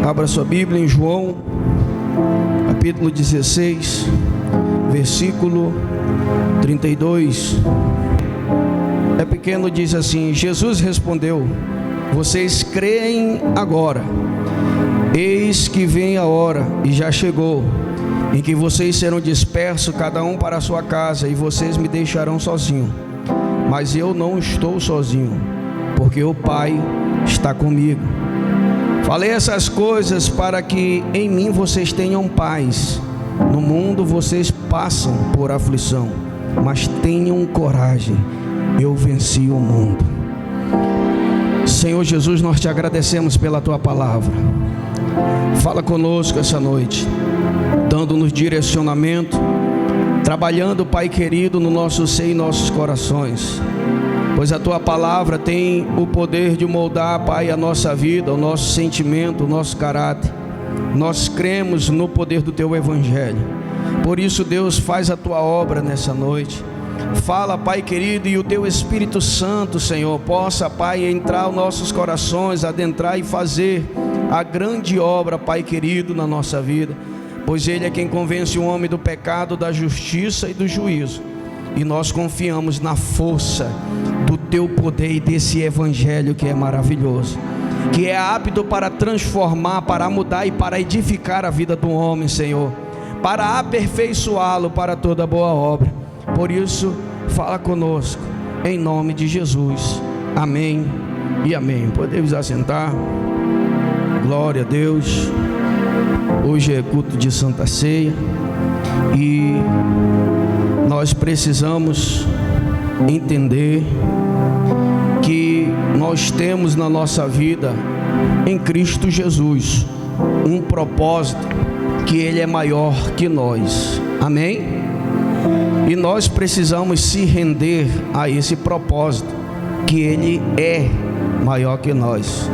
Abra sua Bíblia em João, capítulo 16, versículo 32. É pequeno, diz assim: Jesus respondeu: vocês creem agora? Eis que vem a hora, e já chegou, em que vocês serão dispersos, cada um para a sua casa, e vocês me deixarão sozinho. Mas eu não estou sozinho, porque o Pai está comigo. Falei essas coisas para que em mim vocês tenham paz. No mundo vocês passam por aflição, mas tenham coragem, eu venci o mundo. Senhor Jesus, nós te agradecemos pela tua palavra. Fala conosco essa noite, dando-nos direcionamento, trabalhando, Pai querido, no nosso ser e nossos corações, pois a tua palavra tem o poder de moldar, Pai, a nossa vida, o nosso sentimento, o nosso caráter. Nós cremos no poder do teu evangelho. Por isso, Deus, faz a tua obra nessa noite. Fala, Pai querido, e o teu Espírito Santo, Senhor, possa, Pai, entrar aos nossos corações, adentrar e fazer a grande obra, Pai querido, na nossa vida, pois Ele é quem convence o homem do pecado, da justiça e do juízo. E nós confiamos na força do teu poder e desse evangelho que é maravilhoso, que é apto para transformar, para mudar e para edificar a vida do homem, Senhor, para aperfeiçoá-lo para toda boa obra. Por isso, fala conosco, em nome de Jesus. Amém e amém. Podemos assentar. Glória a Deus. Hoje é culto de Santa Ceia e nós precisamos entender que nós temos na nossa vida, em Cristo Jesus, um propósito, que Ele é maior que nós. Amém? E nós precisamos se render a esse propósito, que Ele é maior que nós.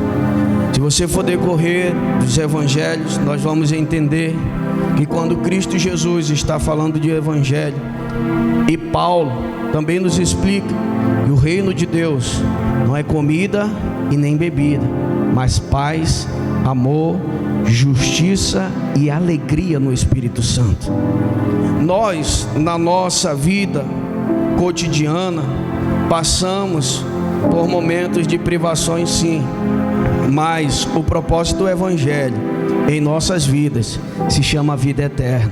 Se você for decorrer dos evangelhos, nós vamos entender que quando Cristo Jesus está falando de evangelho, e Paulo também nos explica que o reino de Deus não é comida e nem bebida, mas paz, amor, justiça e alegria no Espírito Santo. Nós, na nossa vida cotidiana, passamos por momentos de privações, sim, mas o propósito do evangelho em nossas vidas se chama vida eterna.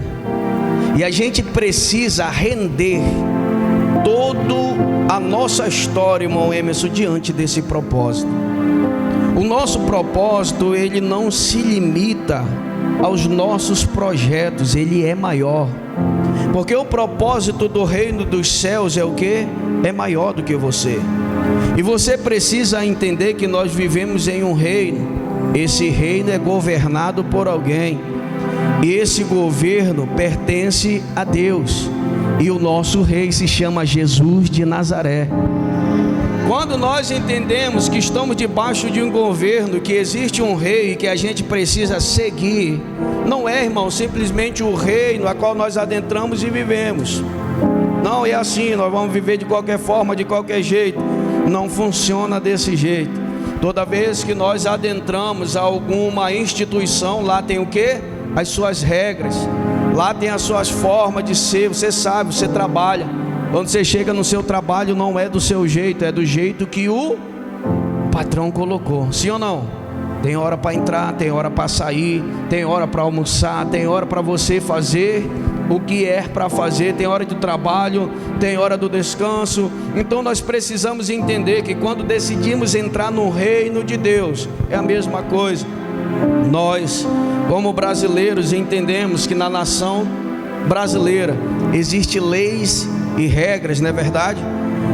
E a gente precisa render toda a nossa história, irmão Emerson, diante desse propósito. O nosso propósito, ele não se limita aos nossos projetos, ele é maior. Porque o propósito do reino dos céus é o quê? É maior do que você. E você precisa entender que nós vivemos em um reino. Esse reino é governado por alguém. E esse governo pertence a Deus. E o nosso rei se chama Jesus de Nazaré. Quando nós entendemos que estamos debaixo de um governo, que existe um rei que a gente precisa seguir, não é, irmão, simplesmente o reino a qual nós adentramos e vivemos. Não é assim, nós vamos viver de qualquer forma, de qualquer jeito. Não funciona desse jeito. Toda vez que nós adentramos a alguma instituição, lá tem o quê? As suas regras, lá tem as suas formas de ser. Você sabe, você trabalha. Quando você chega no seu trabalho, não é do seu jeito, é do jeito que o patrão colocou. Sim ou não? Tem hora para entrar, tem hora para sair, tem hora para almoçar, tem hora para você fazer o que é para fazer, tem hora do trabalho, tem hora do descanso. Então nós precisamos entender que quando decidimos entrar no reino de Deus, é a mesma coisa. Nós, como brasileiros, entendemos que na nação brasileira existem leis e regras, não é verdade?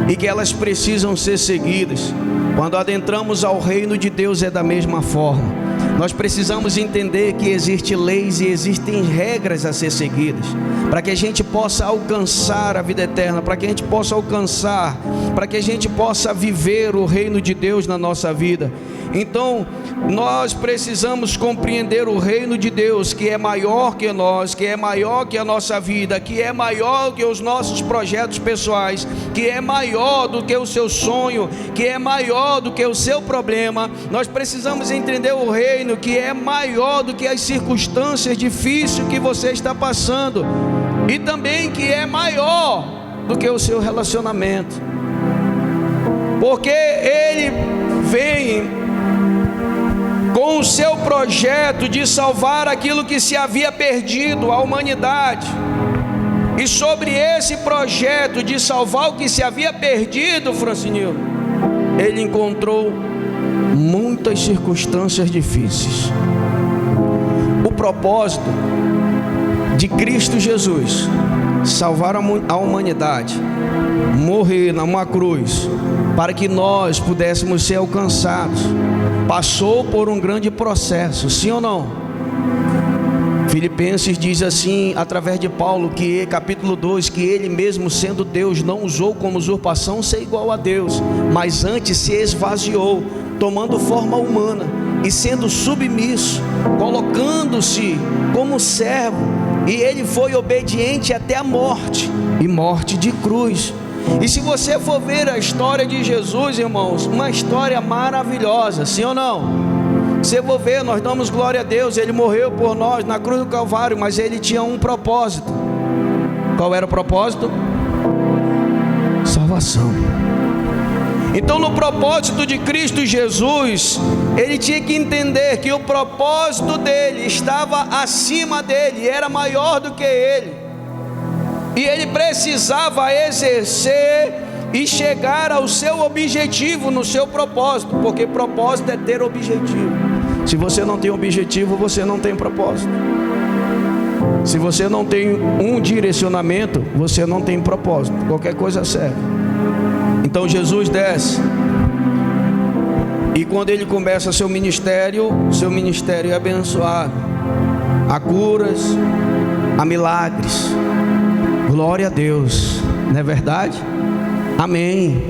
E que elas precisam ser seguidas. Quando adentramos ao reino de Deus é da mesma forma. Nós precisamos entender que existem leis e existem regras a ser seguidas, para que a gente possa alcançar a vida eterna, para que a gente possa alcançar, para que a gente possa viver o reino de Deus na nossa vida. Então nós precisamos compreender o reino de Deus, que é maior que nós, que é maior que a nossa vida, que é maior que os nossos projetos pessoais, que é maior do que o seu sonho, que é maior do que o seu problema. Nós precisamos entender o reino, que é maior do que as circunstâncias difíceis que você está passando, e também que é maior do que o seu relacionamento, porque Ele vem com o seu projeto de salvar aquilo que se havia perdido, a humanidade. E sobre esse projeto de salvar o que se havia perdido, Francinildo, Ele encontrou muitas circunstâncias difíceis. O propósito de Cristo Jesus salvar a humanidade, morrer numa cruz, para que nós pudéssemos ser alcançados, passou por um grande processo, sim ou não? Filipenses diz assim, através de Paulo, que capítulo 2, que ele mesmo sendo Deus, não usou como usurpação ser igual a Deus, mas antes se esvaziou, tomando forma humana, e sendo submisso, colocando-se como servo, e ele foi obediente até a morte, e morte de cruz. E se você for ver a história de Jesus, irmãos, uma história maravilhosa, sim ou não? Se for ver, nós damos glória a Deus, Ele morreu por nós na cruz do Calvário, mas Ele tinha um propósito. Qual era o propósito? Salvação. Então, no propósito de Cristo Jesus, Ele tinha que entender que o propósito dele estava acima dele, era maior do que ele. E ele precisava exercer e chegar ao seu objetivo no seu propósito, porque propósito é ter objetivo. Se você não tem objetivo, você não tem propósito. Se você não tem um direcionamento, você não tem propósito. Qualquer coisa serve. Então Jesus desce, e quando ele começa seu ministério é abençoado. Há curas, há milagres. Glória a Deus, não é verdade? Amém.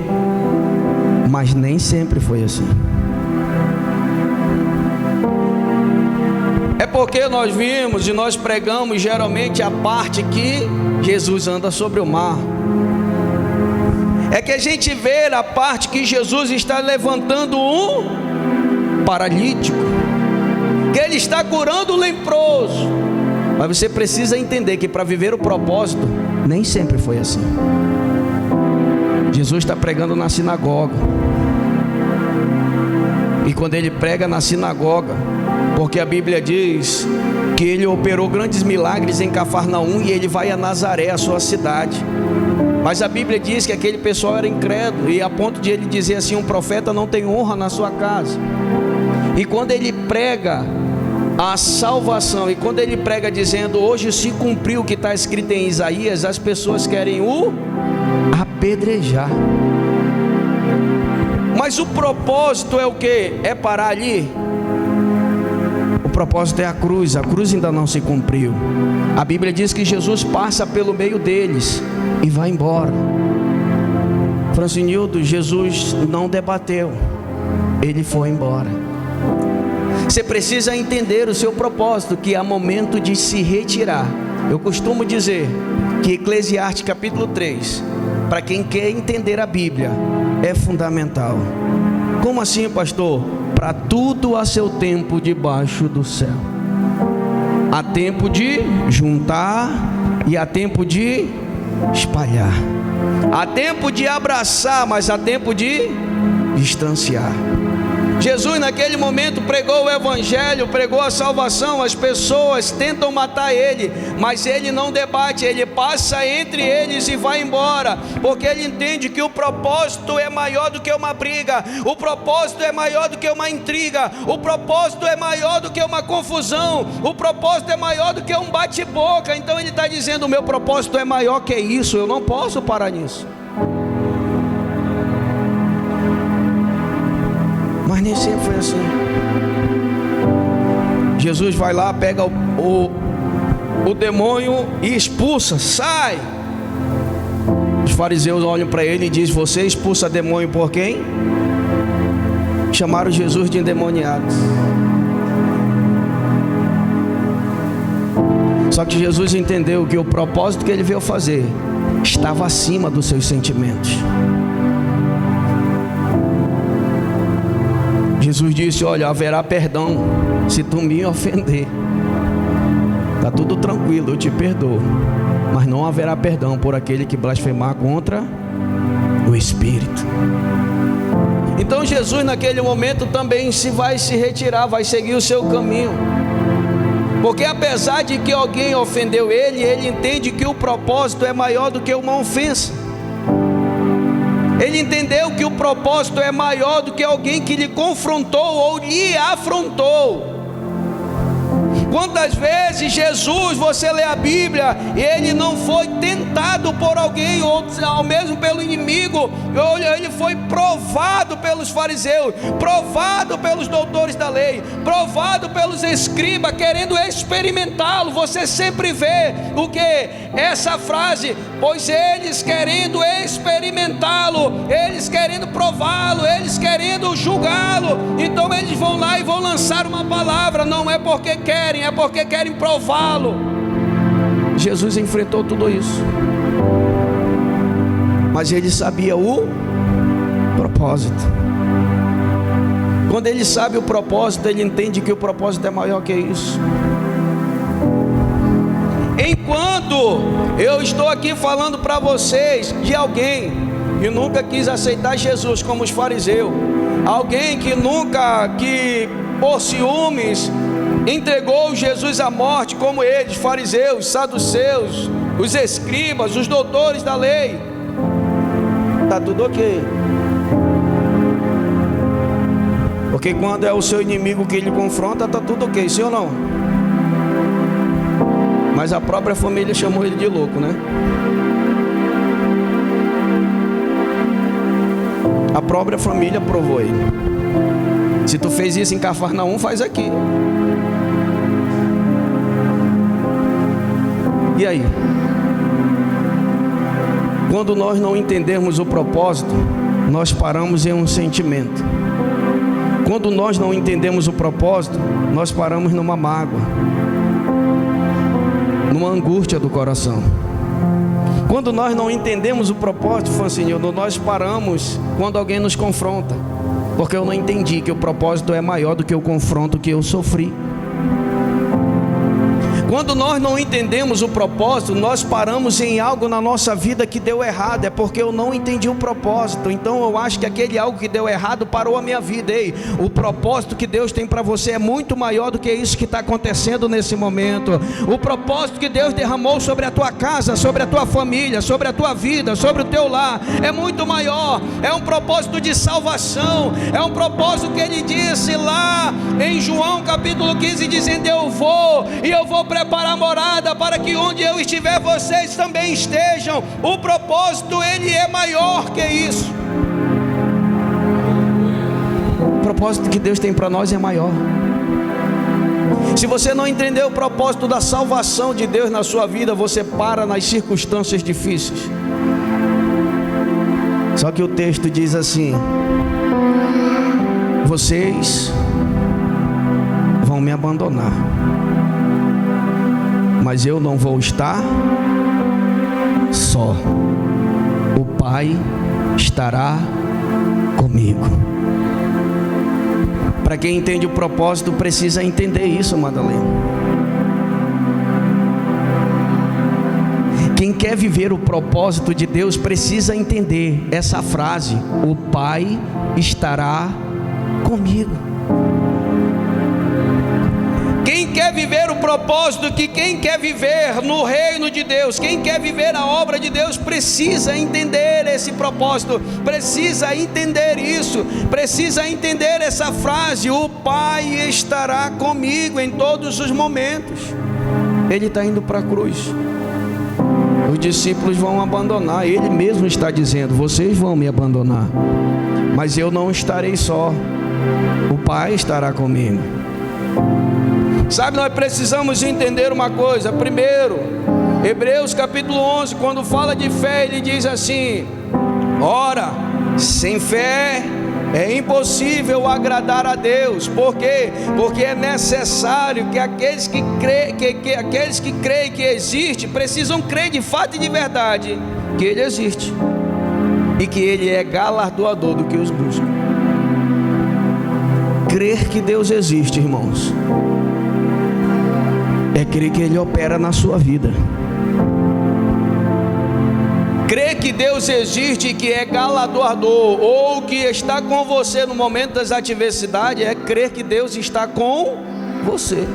Mas nem sempre foi assim. É porque nós vimos e nós pregamos geralmente a parte que Jesus anda sobre o mar. É que a gente vê a parte que Jesus está levantando um paralítico, que Ele está curando o leproso. Mas você precisa entender que para viver o propósito, nem sempre foi assim. Jesus está pregando na sinagoga, e quando Ele prega na sinagoga, porque a Bíblia diz que Ele operou grandes milagres em Cafarnaum, e Ele vai a Nazaré, a sua cidade. Mas a Bíblia diz que aquele pessoal era incrédulo, e a ponto de Ele dizer assim: um profeta não tem honra na sua casa. E quando Ele prega a salvação, e quando Ele prega dizendo: hoje se cumpriu o que está escrito em Isaías, as pessoas querem o apedrejar. Mas o propósito é o que? É parar ali? O propósito é a cruz ainda não se cumpriu. A Bíblia diz que Jesus passa pelo meio deles e vai embora. Francinildo, Jesus não debateu, Ele foi embora. Você precisa entender o seu propósito, que há momento de se retirar. Eu costumo dizer que Eclesiastes capítulo 3, para quem quer entender a Bíblia, é fundamental. Como assim, pastor? Para tudo há seu tempo debaixo do céu. Há tempo de juntar e há tempo de espalhar. Há tempo de abraçar, mas há tempo de distanciar. Jesus naquele momento pregou o evangelho, pregou a salvação. As pessoas tentam matar Ele, mas Ele não debate, Ele passa entre eles e vai embora, porque Ele entende que o propósito é maior do que uma briga, o propósito é maior do que uma intriga, o propósito é maior do que uma confusão, o propósito é maior do que um bate-boca. Então Ele está dizendo: o meu propósito é maior que isso, eu não posso parar nisso. Mas nem sempre foi assim. Jesus vai lá, pega o demônio e expulsa, sai. Os fariseus olham para ele e dizem: você expulsa demônio por quem? chamaram Jesus de endemoniado. Só que Jesus entendeu que o propósito que ele veio fazer estava acima dos seus sentimentos. Jesus disse: olha, haverá perdão se tu me ofender. Está tudo tranquilo, eu te perdoo. Mas não haverá perdão por aquele que blasfemar contra o Espírito. Então Jesus naquele momento também vai se retirar, vai seguir o seu caminho. Porque apesar de que alguém ofendeu ele, ele entende que o propósito é maior do que uma ofensa. Ele entendeu que o propósito é maior do que alguém que lhe confrontou ou lhe afrontou. Quantas vezes Jesus, você lê a Bíblia, e ele não foi tentado por alguém, ou mesmo pelo inimigo, ele foi provado pelos fariseus, provado pelos doutores da lei, provado pelos escribas, querendo experimentá-lo. Você sempre vê o que? Essa frase: pois eles querendo experimentá-lo, eles querendo prová-lo, eles querendo julgá-lo, então eles vão lá e vão lançar uma palavra, não é porque querem, é porque querem prová-lo. Jesus enfrentou tudo isso, mas ele sabia o propósito. Quando ele sabe o propósito, ele entende que o propósito é maior que isso. Enquanto eu estou aqui falando para vocês de alguém que nunca quis aceitar Jesus como os fariseus, alguém que por ciúmes entregou Jesus à morte como eles, fariseus, saduceus, os escribas, os doutores da lei, está tudo ok. Porque quando é o seu inimigo que lhe confronta, está tudo ok, sim ou não? Mas a própria família chamou ele de louco, né? A própria família provou ele. Se tu fez isso em Cafarnaum, faz aqui. E aí? Quando nós não entendermos o propósito, nós paramos em um sentimento. Quando nós não entendemos o propósito, nós paramos numa mágoa, numa angústia do coração. Quando nós não entendemos o propósito, Senhor, nós paramos quando alguém nos confronta, porque eu não entendi que o propósito é maior do que o confronto que eu sofri. Quando nós não entendemos o propósito, nós paramos em algo na nossa vida que deu errado, é porque eu não entendi o propósito. Então eu acho que aquele algo que deu errado parou a minha vida. Ei, o propósito que Deus tem para você é muito maior do que isso que está acontecendo nesse momento. O propósito que Deus derramou sobre a tua casa, sobre a tua família, sobre a tua vida, sobre o teu lar, é muito maior. É um propósito de salvação, é um propósito que Ele disse lá em João capítulo 15, dizendo: eu vou preparar morada para que onde eu estiver, vocês também estejam. O propósito, ele é maior que isso. O propósito que Deus tem para nós é maior. Se você não entender o propósito da salvação de Deus na sua vida, você para nas circunstâncias difíceis. Só que o texto diz assim: vocês vão me abandonar, mas eu não vou estar só. O Pai estará comigo. Para quem entende o propósito, precisa entender isso, Madalena. Quem quer viver o propósito de Deus precisa entender essa frase: o Pai estará comigo. Quem quer viver o propósito, quem quer viver no reino de Deus, quem quer viver a obra de Deus, precisa entender esse propósito, precisa entender isso, precisa entender essa frase: o Pai estará comigo em todos os momentos. Ele está indo para a cruz, os discípulos vão abandonar, Ele mesmo está dizendo: vocês vão me abandonar, mas eu não estarei só, o Pai estará comigo. Sabe, nós precisamos entender uma coisa. Primeiro, Hebreus capítulo 11, quando fala de fé, ele diz assim: ora, sem fé É impossível agradar a Deus. Por quê? Porque é necessário que aqueles que creem que existe, precisam crer de fato e de verdade que Ele existe e que Ele é galardoador do que os buscam. Crer que Deus existe, irmãos, é crer que Ele opera na sua vida. Crer que Deus existe e que é galardoador, ou que está com você no momento das adversidades, é crer que Deus está com você.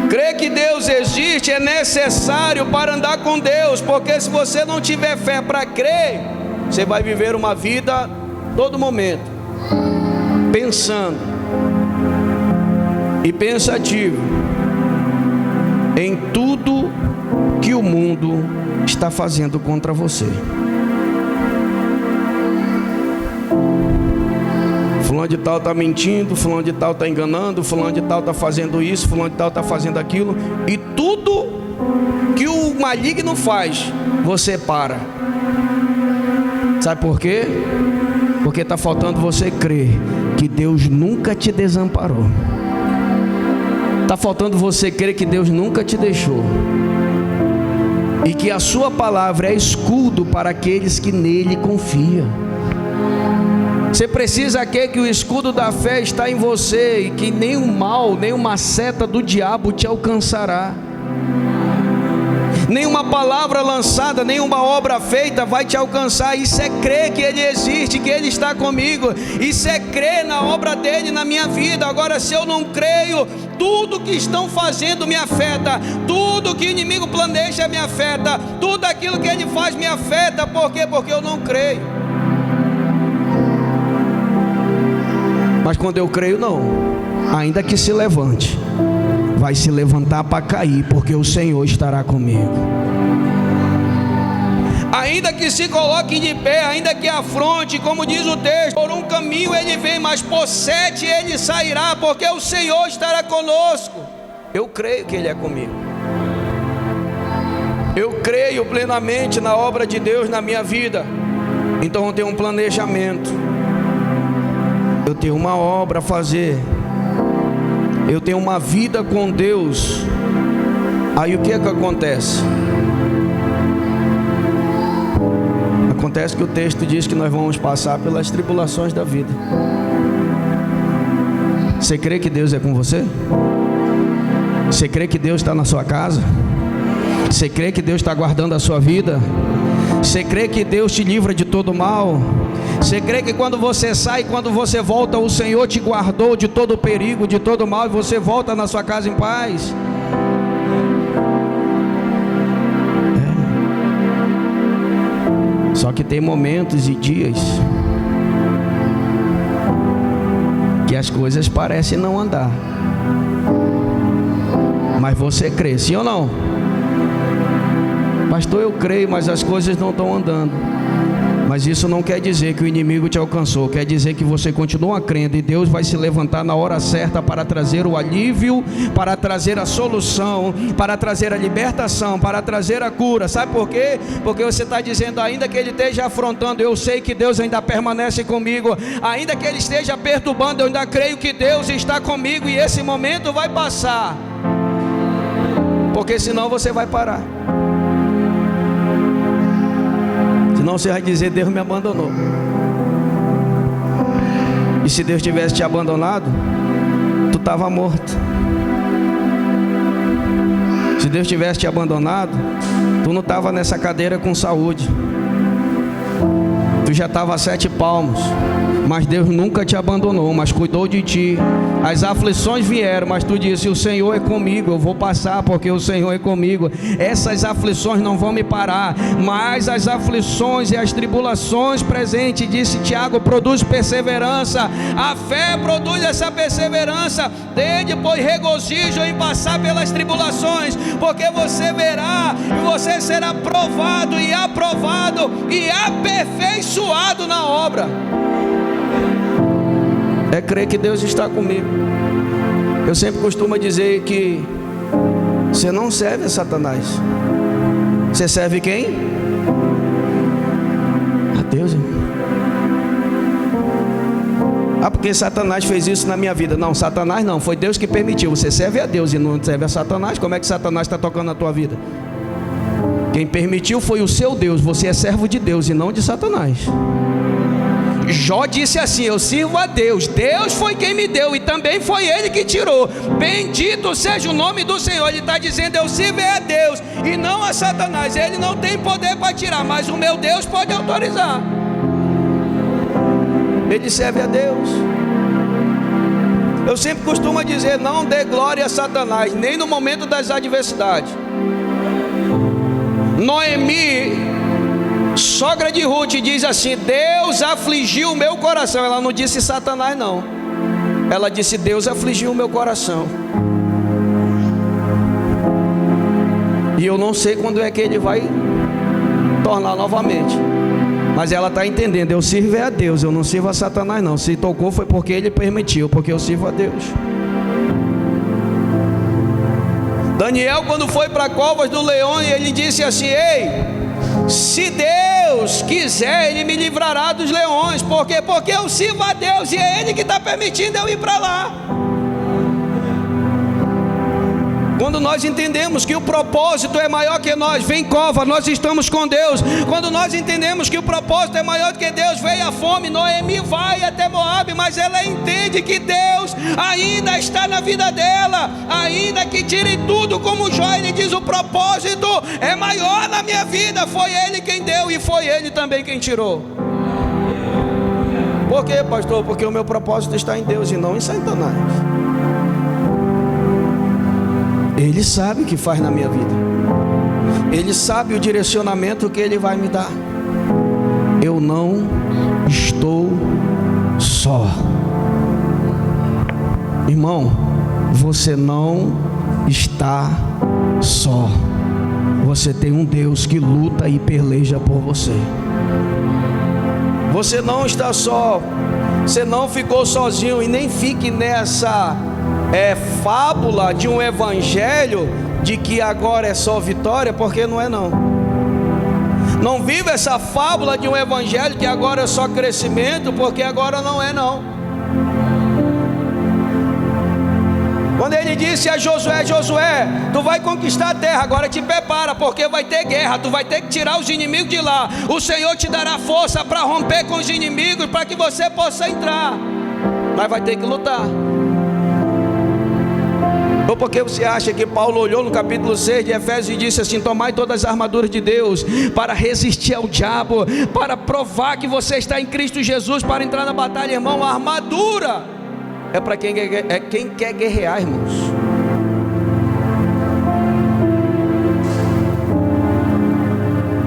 Crer que Deus existe é necessário para andar com Deus, porque se você não tiver fé para crer, você vai viver uma vida todo momento pensando e pensativo em tudo que o mundo está fazendo contra você. Fulano de tal está mentindo, fulano de tal está enganando, fulano de tal está fazendo isso, fulano de tal está fazendo aquilo. E tudo que o maligno faz, você para. Sabe por quê? Porque está faltando você crer que Deus nunca te desamparou. Está faltando você crer que Deus nunca te deixou. E que a sua palavra é escudo para aqueles que nele confiam. Você precisa crer que o escudo da fé está em você e que nenhum mal, nenhuma seta do diabo te alcançará. Nenhuma palavra lançada, nenhuma obra feita vai te alcançar. Isso é crer que Ele existe, que Ele está comigo. Isso é crer na obra dEle na minha vida. Agora, se eu não creio, tudo que estão fazendo me afeta. Tudo que o inimigo planeja me afeta. Tudo aquilo que ele faz me afeta. Por quê? Porque eu não creio. Mas quando eu creio, não. Ainda que se levante, vai se levantar para cair, porque o Senhor estará comigo. Ainda que se coloque de pé, ainda que afronte, como diz o texto, por um caminho ele vem, mas por 7 ele sairá, porque o Senhor estará conosco. Eu creio que Ele é comigo. Eu creio plenamente na obra de Deus na minha vida. Então eu tenho um planejamento, eu tenho uma obra a fazer, eu tenho uma vida com Deus. Aí o que é que acontece? Acontece que o texto diz que nós vamos passar pelas tribulações da vida. Você crê que Deus é com você? Você crê que Deus está na sua casa? Você crê que Deus está guardando a sua vida? Você crê que Deus te livra de todo mal? Você crê que quando você sai, quando você volta, o Senhor te guardou de todo perigo, de todo mal, e você volta na sua casa em paz? Só que tem momentos e dias que as coisas parecem não andar, mas você crê, sim ou não? Pastor, eu creio, mas as coisas não estão andando. Mas isso não quer dizer que o inimigo te alcançou. Quer dizer que você continua crendo, e Deus vai se levantar na hora certa para trazer o alívio, para trazer a solução, para trazer a libertação, para trazer a cura. Sabe por quê? Porque você está dizendo, ainda que ele esteja afrontando, eu sei que Deus ainda permanece comigo. Ainda que ele esteja perturbando, eu ainda creio que Deus está comigo, e esse momento vai passar. Porque senão você vai parar. Senão você vai dizer, Deus me abandonou. E se Deus tivesse te abandonado, tu estava morto. Se Deus tivesse te abandonado, tu não estava nessa cadeira com saúde. Tu já estava a 7 palmos. Mas Deus nunca te abandonou, mas cuidou de ti. As aflições vieram, mas tu disse, o Senhor é comigo, eu vou passar porque o Senhor é comigo. Essas aflições não vão me parar, mas as aflições e as tribulações presentes, disse Tiago, produz perseverança. A fé produz essa perseverança. Tende, pois, regozijo em passar pelas tribulações, porque você verá e você será provado e aprovado e aperfeiçoado na obra. É crer que Deus está comigo. Eu sempre costumo dizer que você não serve a Satanás. Você serve quem? A Deus, irmão. Ah, porque Satanás fez isso na minha vida. Não, Satanás não, foi Deus que permitiu. Você serve a Deus e não serve a Satanás. Como é que Satanás está tocando na tua vida? Quem permitiu foi o seu Deus. Você é servo de Deus e não de Satanás. Jó disse assim: eu sirvo a Deus, Deus foi quem me deu e também foi Ele que tirou. Bendito seja o nome do Senhor. Ele está dizendo: eu sirvo a Deus e não a Satanás. Ele não tem poder para tirar, mas o meu Deus pode autorizar. Ele serve a Deus. Eu sempre costumo dizer: não dê glória a Satanás, nem no momento das adversidades. Noemi, sogra de Ruth, diz assim: Deus afligiu o meu coração. Ela não disse Satanás não. Ela disse: Deus afligiu o meu coração. E eu não sei quando é que Ele vai tornar novamente. Mas ela está entendendo: eu sirvo a Deus, eu não sirvo a Satanás não. Se tocou foi porque Ele permitiu, porque eu sirvo a Deus. Daniel, quando foi para a covas do leão, ele disse assim: ei, se Deus quiser, Ele me livrará dos leões. Por quê? Porque eu sirvo a Deus e é Ele que está permitindo eu ir para lá. Quando nós entendemos que o propósito é maior que nós, vem cova, nós estamos com Deus. Quando nós entendemos que o propósito é maior do que Deus, veio a fome. Noemi vai até Moabe, mas ela entende que Deus ainda está na vida dela. Ainda que tire tudo, como Jó, ele diz: o propósito é maior na minha vida. Foi Ele quem deu e foi Ele também quem tirou. Por quê, pastor? Porque o meu propósito está em Deus e não em Satanás. Ele sabe o que faz na minha vida. Ele sabe o direcionamento que Ele vai me dar. Eu não estou só. Irmão, você não está só. Você tem um Deus que luta e peleja por você. Você não está só. Você não ficou sozinho. E nem fique nessa fábula de um evangelho de que agora é só vitória, porque não é não. Não vive essa fábula de um evangelho que agora é só crescimento, porque agora não é não. Quando Ele disse a Josué: Josué, tu vai conquistar a terra, agora te prepara, porque vai ter guerra, tu vai ter que tirar os inimigos de lá. O Senhor te dará força para romper com os inimigos, para que você possa entrar, mas vai ter que lutar. Ou porque você acha que Paulo olhou no capítulo 6 de Efésios e disse assim: tomai todas as armaduras de Deus para resistir ao diabo, para provar que você está em Cristo Jesus, para entrar na batalha. Irmão, a armadura é para quem quer guerrear, irmãos.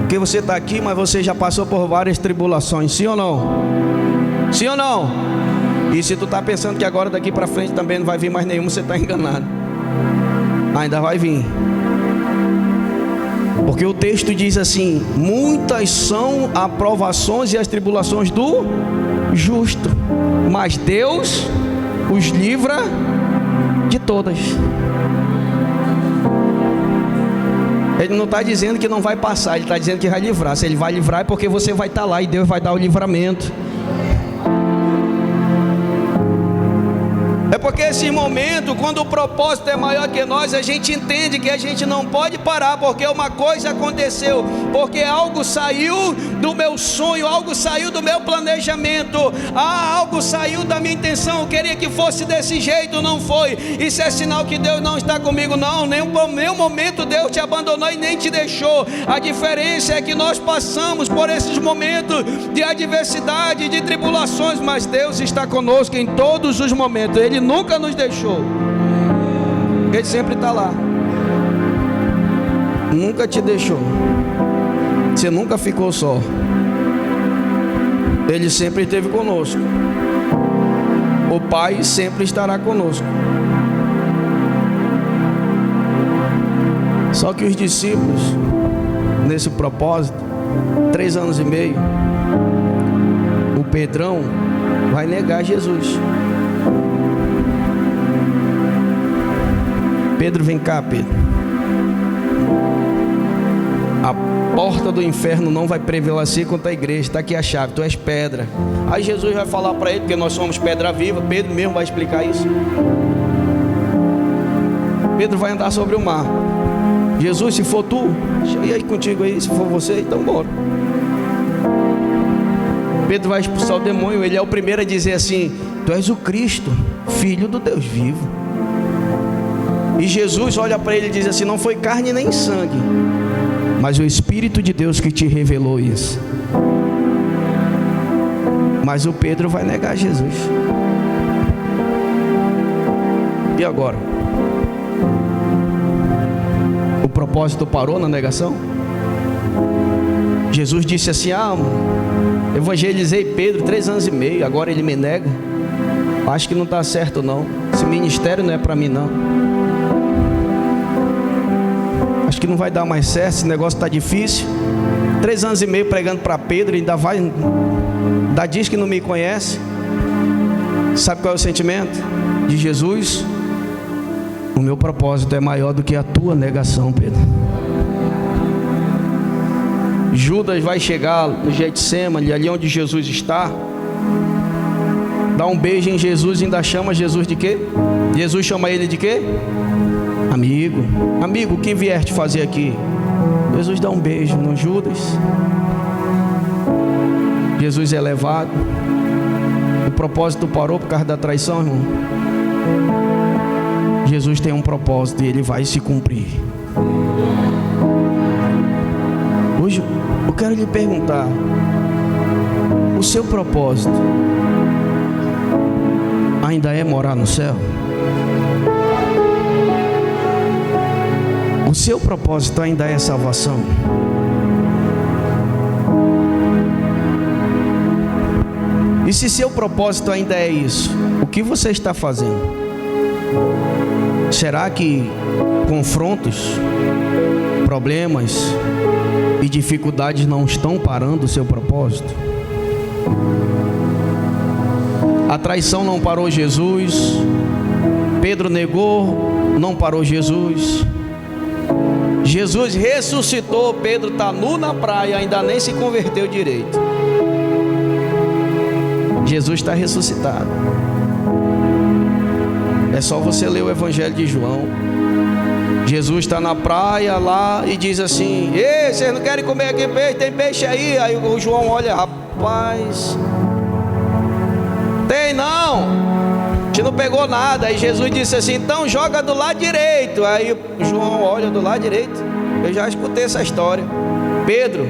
Porque você está aqui, mas você já passou por várias tribulações, sim ou não? Sim ou não? E se tu está pensando que agora daqui para frente também não vai vir mais nenhuma, você está enganado. Ainda vai vir. Porque o texto diz assim: muitas são as provações e as tribulações do justo, mas Deus os livra de todas. Ele não está dizendo que não vai passar, Ele está dizendo que vai livrar. Se Ele vai livrar é porque você vai estar lá e Deus vai dar o livramento. É porque esse momento, quando o propósito é maior que nós, a gente entende que a gente não pode parar, porque uma coisa aconteceu, porque algo saiu do meu sonho, algo saiu do meu planejamento, algo saiu da minha intenção. Eu queria que fosse desse jeito, não foi. Isso é sinal que Deus não está comigo. Não, nenhum momento Deus te abandonou e nem te deixou. A diferença é que nós passamos por esses momentos de adversidade, de tribulações, mas Deus está conosco em todos os momentos. Ele nunca nos deixou. Ele sempre está lá. Nunca te deixou. Você nunca ficou só. Ele sempre esteve conosco. O Pai sempre estará conosco. Só que os discípulos, nesse propósito, 3 anos e meio, o Pedrão vai negar Jesus. Pedro, vem cá, Pedro. a porta do inferno não vai prevalecer contra a igreja. Está aqui a chave, tu és pedra. Aí Jesus vai falar para ele, porque nós somos pedra viva. Pedro mesmo vai explicar isso. Pedro vai andar sobre o mar. Jesus, se for tu, e aí contigo aí, se for você, então bora. Pedro vai expulsar o demônio. Ele é o primeiro a dizer assim: tu és o Cristo, Filho do Deus vivo. E Jesus olha para ele e diz assim: não foi carne nem sangue, mas o Espírito de Deus que te revelou isso. Mas o Pedro vai negar Jesus. E agora? O propósito parou na negação? Jesus disse assim: evangelizei Pedro 3 anos e meio, agora ele me nega. Acho que não está certo não. Esse ministério não é para mim não. Acho que não vai dar mais certo, esse negócio está difícil. 3 anos e meio pregando para Pedro, ainda diz que não me conhece. Sabe qual é o sentimento de Jesus? O meu propósito é maior do que a tua negação, Pedro. Judas vai chegar no Getsemane, ali onde Jesus está, dá um beijo em Jesus e ainda chama Jesus de quê? Jesus chama ele de quê? Amigo. Amigo, o que vieste fazer aqui? Jesus dá um beijo no Judas. Jesus é levado. O propósito parou por causa da traição, irmão. Jesus tem um propósito e ele vai se cumprir. Hoje eu quero lhe perguntar: o seu propósito ainda é morar no céu? O seu propósito ainda é salvação? E se seu propósito ainda é isso, o que você está fazendo? Será que confrontos, problemas e dificuldades não estão parando o seu propósito? A traição não parou Jesus. Pedro negou, não parou Jesus. Jesus ressuscitou. Pedro está nu na praia, ainda nem se converteu direito. Jesus está ressuscitado. É só você ler o Evangelho de João. Jesus está na praia lá e diz assim: ei, vocês não querem comer aqui peixe? Tem peixe aí? Aí o João olha: rapaz, tem não, a gente não pegou nada. Aí Jesus disse assim: então joga do lado direito. Aí o João olha do lado direito. Eu já escutei essa história. Pedro,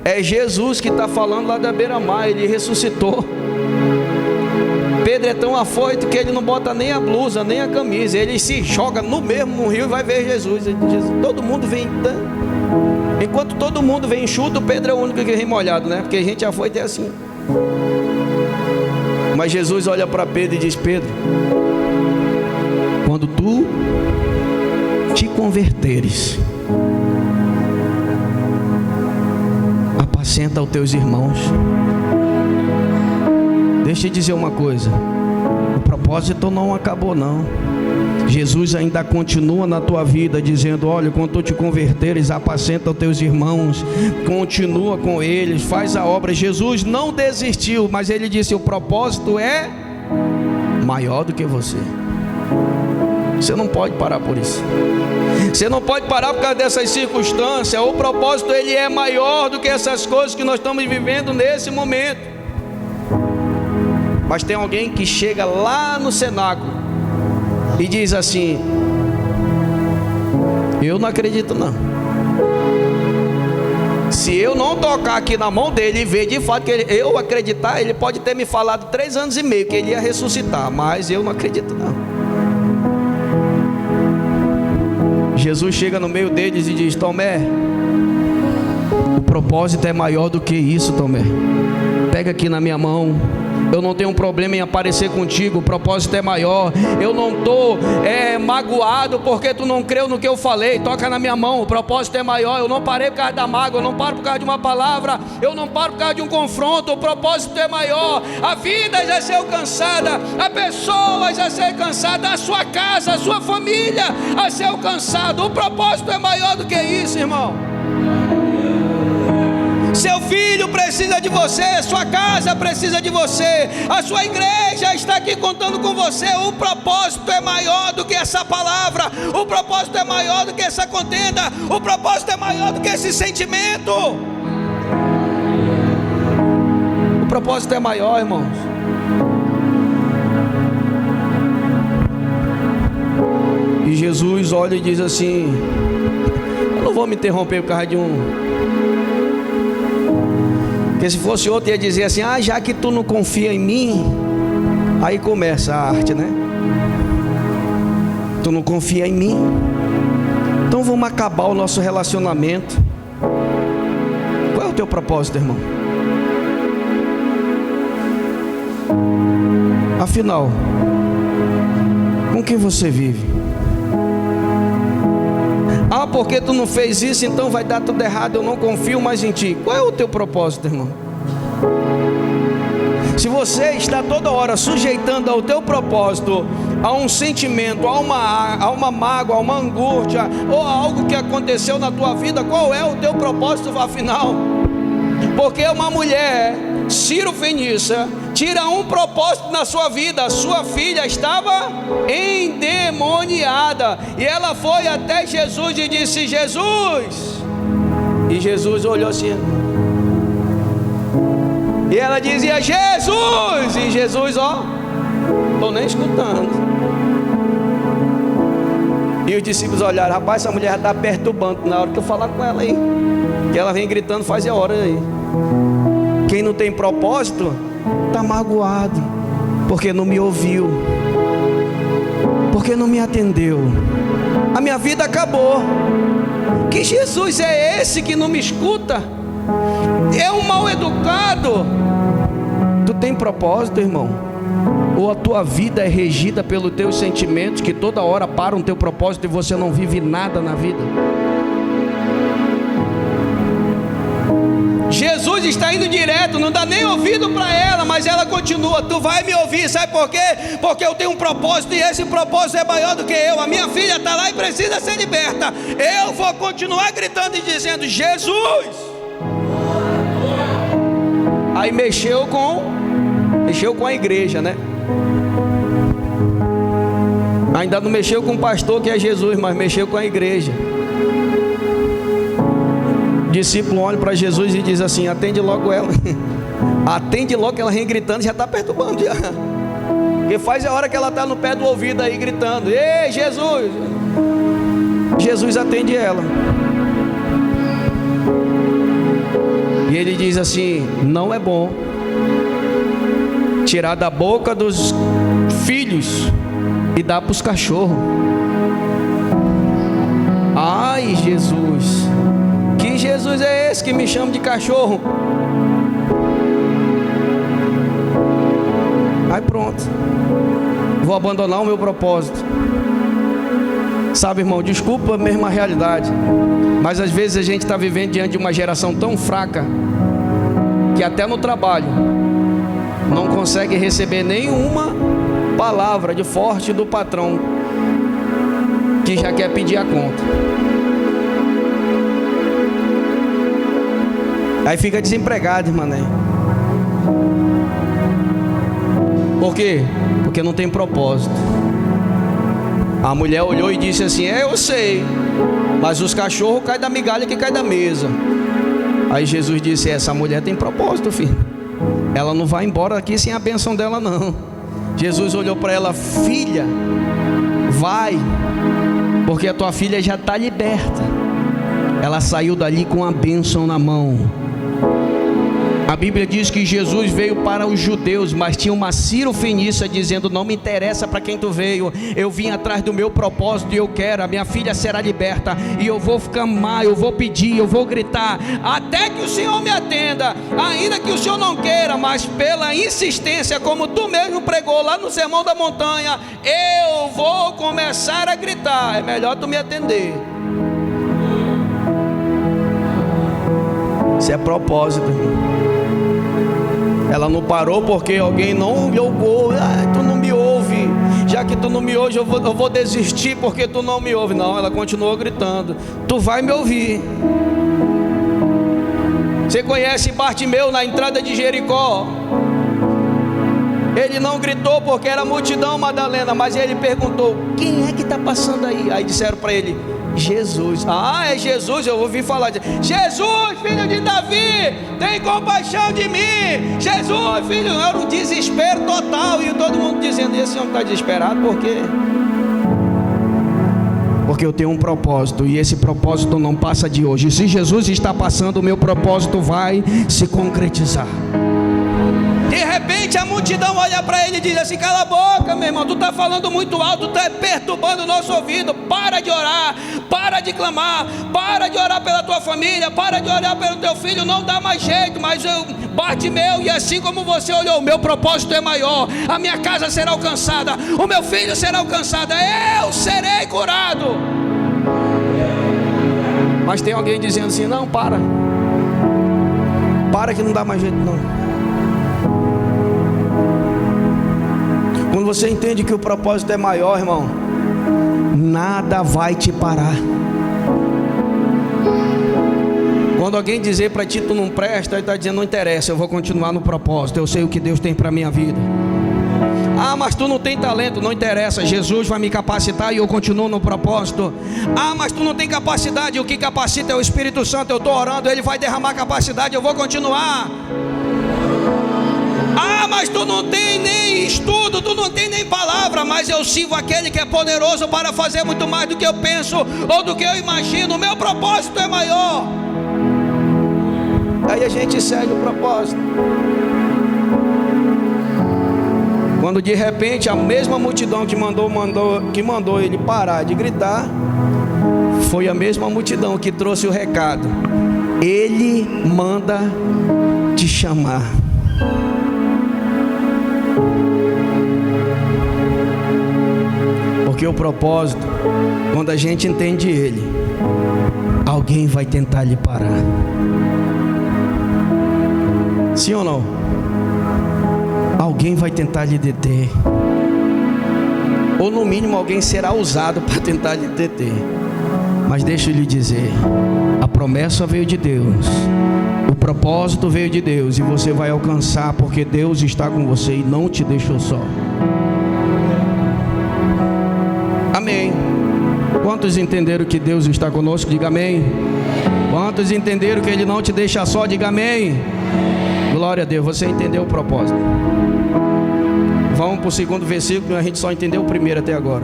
é Jesus que está falando lá da beira-mar. Ele ressuscitou. Pedro é tão afoito que ele não bota nem a blusa, nem a camisa. Ele se joga no mesmo rio e vai ver Jesus. Todo mundo vem. Enquanto todo mundo vem enxuto, Pedro é o único que vem molhado, né? Porque a gente afoito é assim. Mas Jesus olha para Pedro e diz: Pedro, quando tu te converteres, apacenta os teus irmãos. Deixa eu dizer uma coisa: o propósito não acabou não. Jesus ainda continua na tua vida dizendo: olha, quando tu te converteres, apacenta os teus irmãos, continua com eles, faz a obra. Jesus não desistiu, mas ele disse: o propósito é maior do que você. Você não pode parar por isso. Você não pode parar por causa dessas circunstâncias. O propósito ele é maior do que essas coisas que nós estamos vivendo nesse momento. Mas tem alguém que chega lá no cenáculo e diz assim: eu não acredito não. Se eu não tocar aqui na mão dele e ver de fato que eu acreditar, ele pode ter me falado 3 anos e meio que ele ia ressuscitar, mas eu não acredito não. Jesus chega no meio deles e diz: Tomé, o propósito é maior do que isso, Tomé. Pega aqui na minha mão. Eu não tenho um problema em aparecer contigo. O propósito é maior. Eu não estou magoado porque tu não creu no que eu falei. Toca na minha mão. O propósito é maior. Eu não parei por causa da mágoa. Eu não paro por causa de uma palavra. Eu não paro por causa de um confronto. O propósito é maior. A vida já ser alcançada, a pessoa já ser alcançada, a sua casa, a sua família a ser alcançada. O propósito é maior do que isso, irmão. Seu filho precisa de você, sua casa precisa de você, a sua igreja está aqui contando com você. O propósito é maior do que essa palavra, o propósito é maior do que essa contenda, o propósito é maior do que esse sentimento. O propósito é maior, irmãos. E Jesus olha e diz assim: eu não vou me interromper por causa de porque se fosse outro ia dizer assim: ah, já que tu não confia em mim. Aí começa a arte, né? Tu não confia em mim, então vamos acabar o nosso relacionamento. Qual é o teu propósito, irmão? Afinal, com quem você vive? Ah, porque tu não fez isso, então vai dar tudo errado, eu não confio mais em ti. Qual é o teu propósito, irmão? Se você está toda hora sujeitando ao teu propósito a um sentimento, a uma mágoa, a uma angústia, ou a algo que aconteceu na tua vida, qual é o teu propósito afinal? Porque uma mulher Sírio-Fenícia tira um propósito na sua vida. A sua filha estava endemoniada, e ela foi até Jesus e disse: Jesus. E Jesus olhou assim, e ela dizia: Jesus. E Jesus, ó, estou nem escutando. E os discípulos olharam: rapaz, essa mulher já está perturbando. Na hora que eu falar com ela aí, que ela vem gritando faz hora aí. Quem não tem propósito está magoado, porque não me ouviu, porque não me atendeu. A minha vida acabou. Que Jesus é esse que não me escuta? É um mal educado. Tu tem propósito, irmão? Ou a tua vida é regida pelos teus sentimentos, que toda hora param o teu propósito e você não vive nada na vida? Jesus está indo direto, não dá nem ouvido para ela, mas ela continua: tu vai me ouvir, sabe por quê? Porque eu tenho um propósito, e esse propósito é maior do que eu. A minha filha está lá e precisa ser liberta. Eu vou continuar gritando e dizendo: Jesus. Aí mexeu com a igreja, né? Ainda não mexeu com o pastor, que é Jesus, mas mexeu com a igreja. O discípulo olha para Jesus e diz assim: atende logo ela. Atende logo, que ela vem gritando, já está perturbando já. Porque faz a hora que ela está no pé do ouvido aí gritando: ei, Jesus. Jesus atende ela. E ele diz assim: não é bom tirar da boca dos filhos e dar para os cachorros. Ai, Jesus. Que Jesus é esse que me chama de cachorro? Aí pronto, vou abandonar o meu propósito. Sabe, irmão, desculpa a mesma realidade, mas às vezes a gente está vivendo diante de uma geração tão fraca, que até no trabalho não consegue receber nenhuma palavra de forte do patrão, que já quer pedir a conta. Aí fica desempregado, irmão. Por quê? Porque não tem propósito. A mulher olhou e disse assim: eu sei, mas os cachorros caem da migalha que cai da mesa. Aí Jesus disse: essa mulher tem propósito, filho. Ela não vai embora aqui sem a bênção dela, não. Jesus olhou para ela: filha, vai, porque a tua filha já está liberta. Ela saiu dali com a bênção na mão. A Bíblia diz que Jesus veio para os judeus, mas tinha uma Sírio-Fenícia dizendo: não me interessa para quem tu veio, eu vim atrás do meu propósito e eu quero, a minha filha será liberta. E eu vou clamar, eu vou pedir, eu vou gritar, até que o Senhor me atenda, ainda que o Senhor não queira, mas pela insistência, como tu mesmo pregou lá no Sermão da Montanha, eu vou começar a gritar. É melhor tu me atender. Isso é propósito, irmão. Ela não parou porque alguém não me ouviu. Tu não me ouve. Já que tu não me ouve, eu vou desistir porque tu não me ouve. Não, ela continuou gritando: tu vai me ouvir. Você conhece Bartimeu na entrada de Jericó? Ele não gritou porque era multidão, Madalena, mas ele perguntou: quem é que está passando aí? Aí disseram para ele: Jesus. Ah, é Jesus. Eu ouvi falar de Jesus, filho de Davi, tem compaixão de mim. Jesus, filho. Era um desespero total. E todo mundo dizendo: esse homem está desesperado por quê? Porque eu tenho um propósito, e esse propósito não passa de hoje. Se Jesus está passando, o meu propósito vai se concretizar. De repente a multidão olha para ele e diz assim: cala a boca, meu irmão, tu está falando muito alto, tu está perturbando o nosso ouvido. Para de orar, para de clamar, para de orar pela tua família, para de orar pelo teu filho. Não dá mais jeito. Mas Bartimeu, e assim como você olhou, o meu propósito é maior. A minha casa será alcançada, o meu filho será alcançado, eu serei curado. Mas tem alguém dizendo assim: não, para que não dá mais jeito não. Quando você entende que o propósito é maior, irmão, nada vai te parar. Quando alguém dizer para ti: tu não presta, ele está dizendo: não interessa, eu vou continuar no propósito, eu sei o que Deus tem para a minha vida. Ah, mas tu não tem talento, não interessa, Jesus vai me capacitar e eu continuo no propósito. Ah, mas tu não tem capacidade, o que capacita é o Espírito Santo, eu estou orando, ele vai derramar capacidade, eu vou continuar. Ah, mas tu não tem nem estudo, tu não tem nem palavra, mas eu sirvo aquele que é poderoso para fazer muito mais do que eu penso ou do que eu imagino. O meu propósito é maior. Aí a gente segue o propósito. Quando de repente a mesma multidão que mandou ele parar de gritar, foi a mesma multidão que trouxe o recado: ele manda te chamar. Porque o propósito, quando a gente entende ele, alguém vai tentar lhe parar. Sim ou não? Alguém vai tentar lhe deter. Ou no mínimo alguém será usado para tentar lhe deter. Mas deixa eu lhe dizer, a promessa veio de Deus, o propósito veio de Deus, e você vai alcançar, porque Deus está com você e não te deixou só. Amém. Quantos entenderam que Deus está conosco? Diga amém. Quantos entenderam que Ele não te deixa só? Diga amém. Glória a Deus, você entendeu o propósito. Vamos para o segundo versículo, a gente só entendeu o primeiro até agora.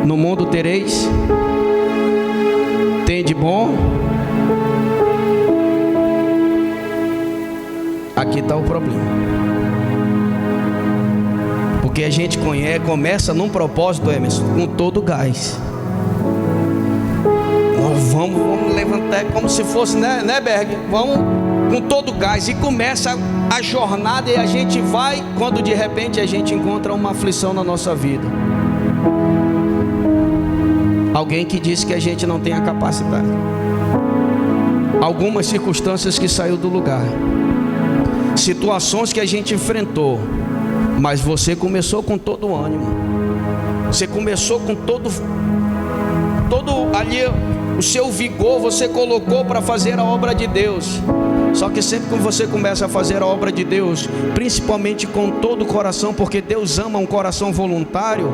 No mundo tereis, tem de bom. Aqui está o problema. Porque a gente começa num propósito, Emerson, com todo gás. Nós vamos levantar como se fosse, né Berg? Vamos com todo gás e começa a jornada, e a gente vai, quando de repente a gente encontra uma aflição na nossa vida. Alguém que disse que a gente não tem a capacidade. Algumas circunstâncias que saiu do lugar. Situações que a gente enfrentou. Mas você começou com todo o ânimo. Você começou com todo ali o seu vigor, você colocou para fazer a obra de Deus. Só que sempre que você começa a fazer a obra de Deus, principalmente com todo o coração, porque Deus ama um coração voluntário,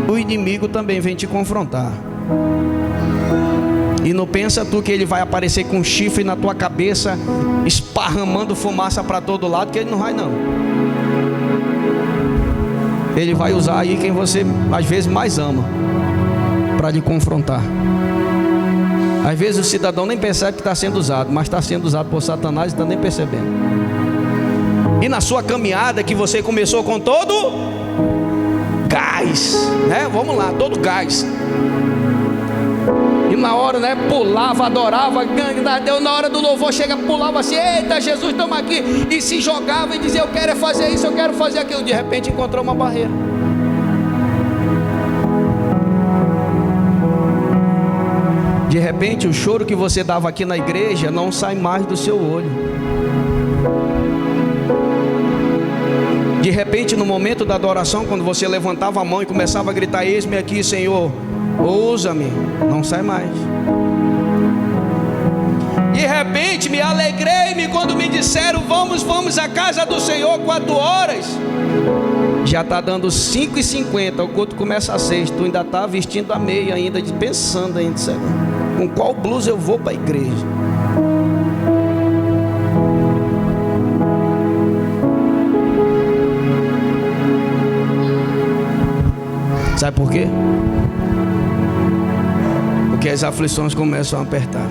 o inimigo também vem te confrontar. E não pensa tu que ele vai aparecer com um chifre na tua cabeça, esparramando fumaça para todo lado, que ele não vai não. Ele vai usar aí quem você às vezes mais ama para lhe confrontar. Às vezes o cidadão nem percebe que está sendo usado, mas está sendo usado por Satanás e está nem percebendo. E na sua caminhada que você começou com todo gás, né? Vamos lá, todo gás. E na hora, né, pulava, adorava, deu na hora do louvor, chega, pulava assim: eita Jesus, estamos aqui. E se jogava e dizia: eu quero fazer isso, eu quero fazer aquilo. De repente encontrou uma barreira. De repente o choro que você dava aqui na igreja não sai mais do seu olho. De repente, no momento da adoração, quando você levantava a mão e começava a gritar: eis-me aqui, Senhor, usa-me, não sai mais. de repente me alegrei quando me disseram: vamos à casa do Senhor 4 horas. Já está dando 5h50, o culto começa às 6. Tu ainda está vestindo a meia ainda, pensando ainda, com qual blusa eu vou para a igreja. Sabe por quê? Porque as aflições começam a apertar.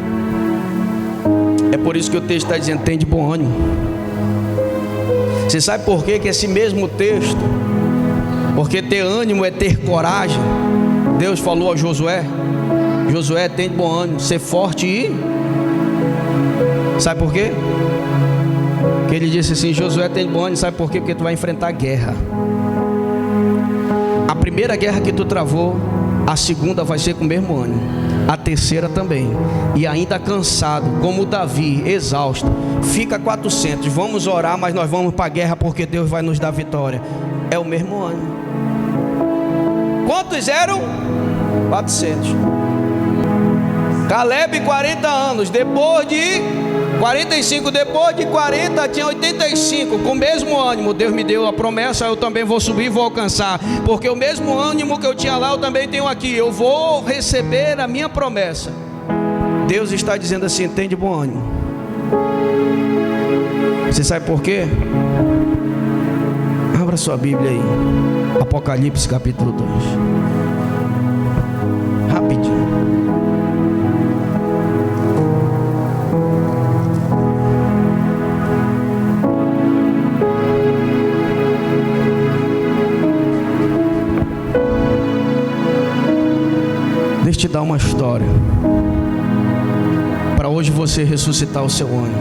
É por isso que o texto está dizendo: tem de bom ânimo. Você sabe por quê que esse mesmo texto, porque ter ânimo é ter coragem, Deus falou a Josué: Josué, tem de bom ânimo, ser forte e... Sabe por quê? Que ele disse assim: Josué, tem de bom ânimo. Sabe por quê? Porque tu vai enfrentar guerra. A primeira guerra que tu travou, a segunda vai ser com o mesmo ânimo, a terceira também. E ainda cansado, como Davi, exausto, fica 400, vamos orar, mas nós vamos para a guerra porque Deus vai nos dar vitória. É o mesmo ânimo. Quantos eram? 400. Caleb, 40 anos, depois de 45, depois de 40 tinha 85, com o mesmo ânimo. Deus me deu a promessa, eu também vou subir e vou alcançar, porque o mesmo ânimo que eu tinha lá, eu também tenho aqui. Eu vou receber a minha promessa. Deus está dizendo assim: tem de bom ânimo. Você sabe por quê? Abra sua Bíblia aí, Apocalipse capítulo 2, rapidinho. Deixa eu te dar uma história, para hoje você ressuscitar o seu ânimo,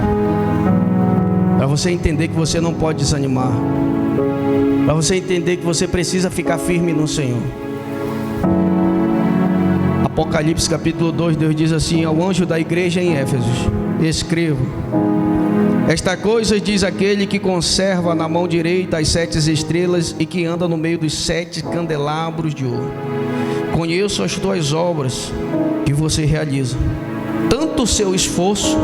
para você entender que você não pode desanimar, para você entender que você precisa ficar firme no Senhor. Apocalipse capítulo 2, Deus diz assim: ao anjo da igreja em Éfesos, escrevo: esta coisa diz aquele que conserva na mão direita as 7 estrelas e que anda no meio dos 7 candelabros de ouro. Conheço as tuas obras que você realiza, tanto o seu esforço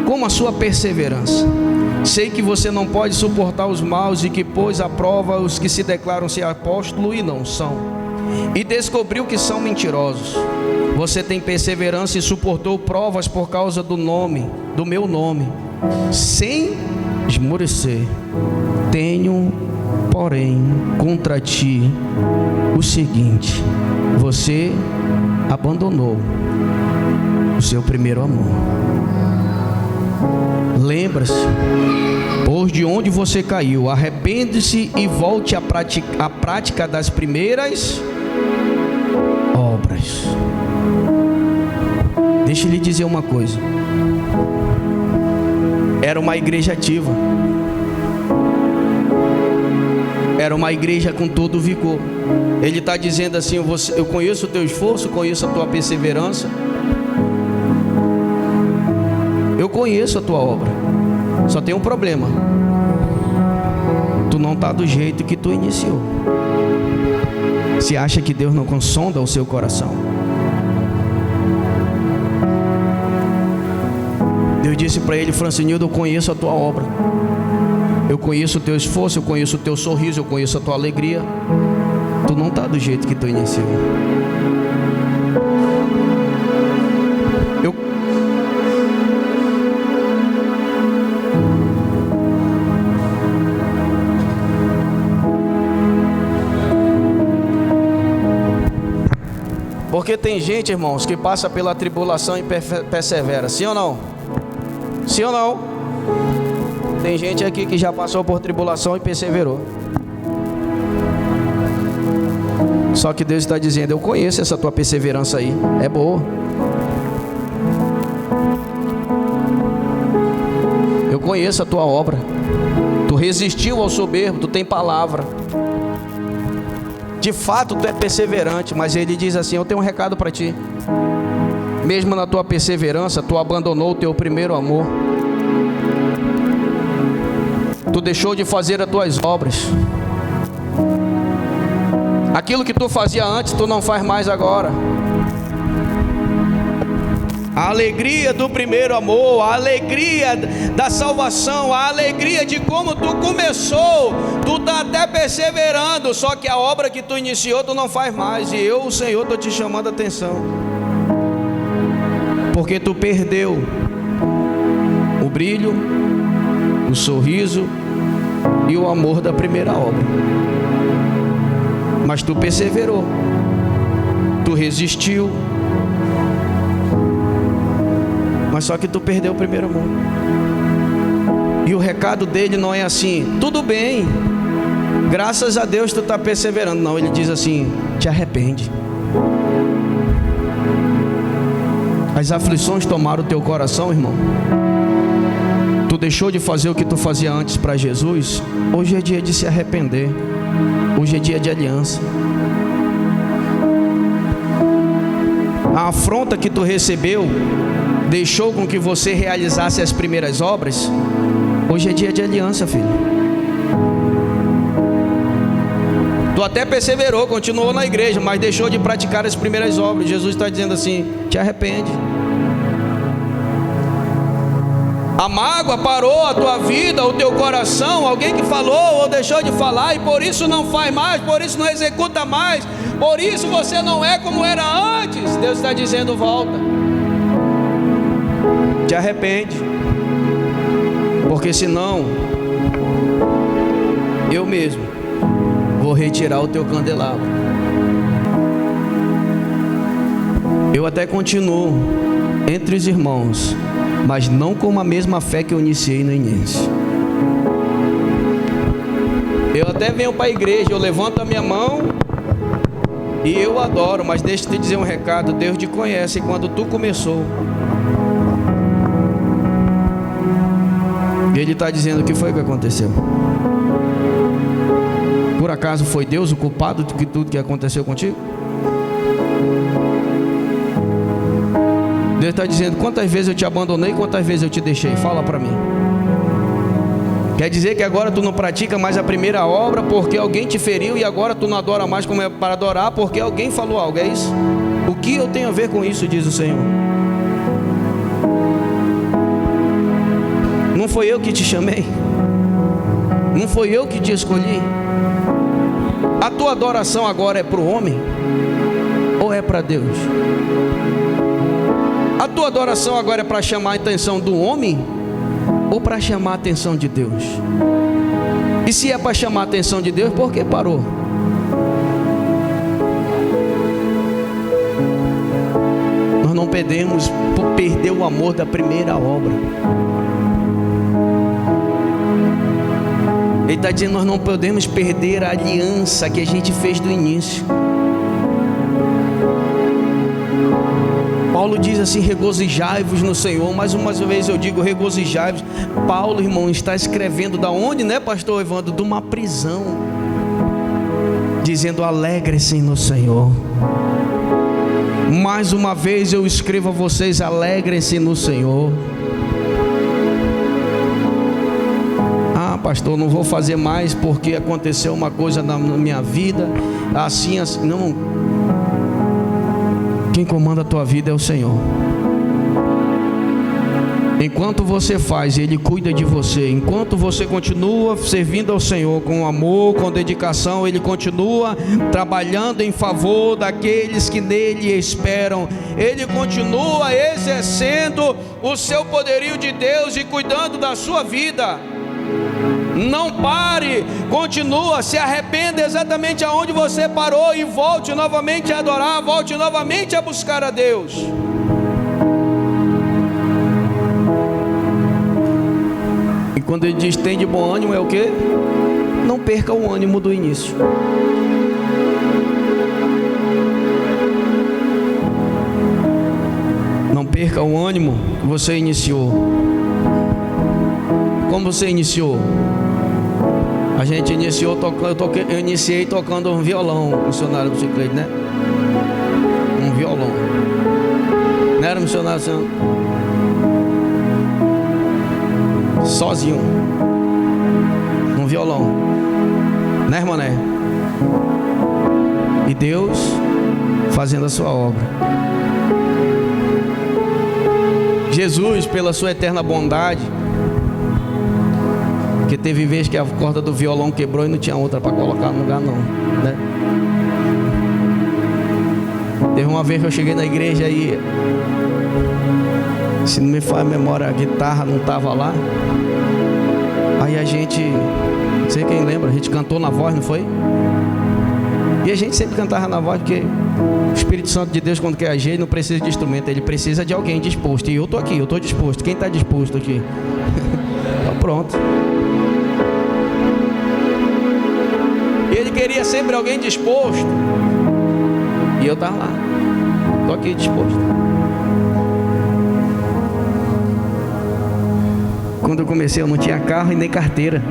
como a sua perseverança. Sei que você não pode suportar os maus e que pôs à prova os que se declaram ser apóstolos e não são, e descobriu que são mentirosos. Você tem perseverança e suportou provas por causa do meu nome, sem esmorecer. Tenho, porém, contra ti o seguinte: você abandonou o seu primeiro amor. Lembra-se, pois, de onde você caiu, arrepende-se e volte à prática das primeiras obras. Deixa eu lhe dizer uma coisa: era uma igreja ativa, era uma igreja com todo o vigor. Ele está dizendo assim: eu conheço o teu esforço, conheço a tua perseverança, eu conheço a tua obra. Só tem um problema: tu não está do jeito que tu iniciou. Você acha que Deus não consonda o seu coração? Deus disse para ele: Francinildo, eu conheço a tua obra, eu conheço o teu esforço, eu conheço o teu sorriso, eu conheço a tua alegria. Tu não está do jeito que tu iniciou. Porque tem gente, irmãos, que passa pela tribulação e persevera. Sim ou não? Sim ou não? Tem gente aqui que já passou por tribulação e perseverou. Só que Deus está dizendo: eu conheço essa tua perseverança aí, é boa. Eu conheço a tua obra. Tu resistiu ao soberbo, tu tem palavra. De fato tu é perseverante. Mas ele diz assim: eu tenho um recado para ti. Mesmo na tua perseverança, tu abandonou o teu primeiro amor. Tu deixou de fazer as tuas obras. Aquilo que tu fazia antes, tu não faz mais agora. A alegria do primeiro amor, a alegria da salvação, a alegria de como tu começou, tu está até perseverando, só que a obra que tu iniciou, tu não faz mais. E eu, o Senhor, estou te chamando a atenção, porque tu perdeu o brilho, o sorriso e o amor da primeira obra. Mas tu perseverou, tu resistiu, mas só que tu perdeu o primeiro amor. E o recado dele não é assim: tudo bem, graças a Deus tu está perseverando. Não, ele diz assim: te arrepende. As aflições tomaram o teu coração, irmão. Tu deixou de fazer o que tu fazia antes para Jesus. Hoje é dia de se arrepender. Hoje é dia de aliança. A afronta que tu recebeu deixou com que você realizasse as primeiras obras. Hoje é dia de aliança, filho. Tu até perseverou, continuou na igreja, mas deixou de praticar as primeiras obras. Jesus está dizendo assim: te arrepende. A mágoa parou a tua vida, o teu coração. Alguém que falou ou deixou de falar, e por isso não faz mais, por isso não executa mais, por isso você não é como era antes. Deus está dizendo: volta, te arrepende, porque senão eu mesmo vou retirar o teu candelabro. Eu até continuo entre os irmãos, mas não com a mesma fé que eu iniciei no início. Eu até venho para a igreja, eu levanto a minha mão e eu adoro, mas deixa eu te dizer um recado: Deus te conhece quando tu começou. Ele está dizendo: o que foi que aconteceu? Por acaso foi Deus o culpado de tudo que aconteceu contigo? Deus está dizendo: quantas vezes eu te abandonei, quantas vezes eu te deixei? Fala para mim. Quer dizer que agora tu não pratica mais a primeira obra porque alguém te feriu, e agora tu não adora mais como é para adorar porque alguém falou algo? É isso? O que eu tenho a ver com isso, diz o Senhor? Não foi eu que te chamei, não foi eu que te escolhi. A tua adoração agora é para o homem ou é para Deus? A tua adoração agora é para chamar a atenção do homem ou para chamar a atenção de Deus? E se é para chamar a atenção de Deus, por que parou? Nós não podemos perder o amor da primeira obra. Ele está dizendo: nós não podemos perder a aliança que a gente fez do início. Paulo diz assim: regozijai-vos no Senhor. Mais uma vez eu digo regozijai-vos. Paulo, irmão, está escrevendo da onde, né, pastor Evandro? De uma prisão, dizendo: alegre-se no Senhor. Mais uma vez eu escrevo a vocês: alegrem-se no Senhor. Ah, pastor, não vou fazer mais porque aconteceu uma coisa na minha vida, assim, assim. Não. Quem comanda a tua vida é o Senhor. Enquanto você faz, Ele cuida de você. Enquanto você continua servindo ao Senhor com amor, com dedicação, Ele continua trabalhando em favor daqueles que nele esperam. Ele continua exercendo o seu poderio de Deus e cuidando da sua vida. Não pare, continua, se arrependa exatamente aonde você parou e volte novamente a adorar, volte novamente a buscar a Deus. E quando ele diz tem de bom ânimo, é o quê? Não perca o ânimo do início. Não perca o ânimo que você iniciou. Como você iniciou? A gente iniciou eu iniciei tocando um violão, missionário do bicicleta, né? Um violão. Não era missionário assim? Sozinho. Um violão. Né, irmã, né? E Deus fazendo a sua obra. Jesus, pela sua eterna bondade, que teve vez que a corda do violão quebrou e não tinha outra para colocar no lugar não, né? Teve uma vez que eu cheguei na igreja e, se não me falha a memória, a guitarra não estava lá. Aí a gente, não sei quem lembra, a gente cantou na voz, não foi? E a gente sempre cantava na voz, porque o Espírito Santo de Deus, quando quer agir, ele não precisa de instrumento, ele precisa de alguém disposto. E eu estou aqui, eu estou disposto. Quem está disposto aqui? Então pronto. Ele queria sempre alguém disposto. E eu estava lá. Estou aqui disposto. Quando eu comecei, eu não tinha carro e nem carteira.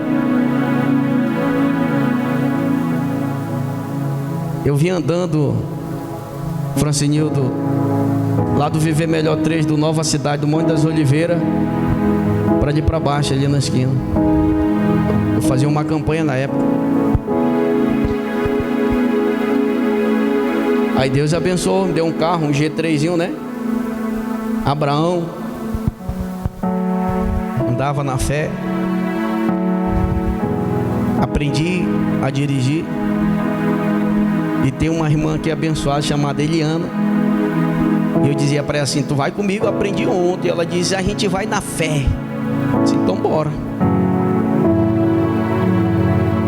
Eu vim andando, Francinildo, lá do Viver Melhor 3, do Nova Cidade, do Monte das Oliveiras, para ir para baixo, ali na esquina. Eu fazia uma campanha na época. Aí Deus abençoou, me deu um carro, um G3zinho, né? Abraão. Andava na fé. Aprendi a dirigir. E tem uma irmã aqui abençoada chamada Eliana. E eu dizia para ela assim: tu vai comigo, eu aprendi ontem. Ela dizia: a gente vai na fé. Eu disse: então bora.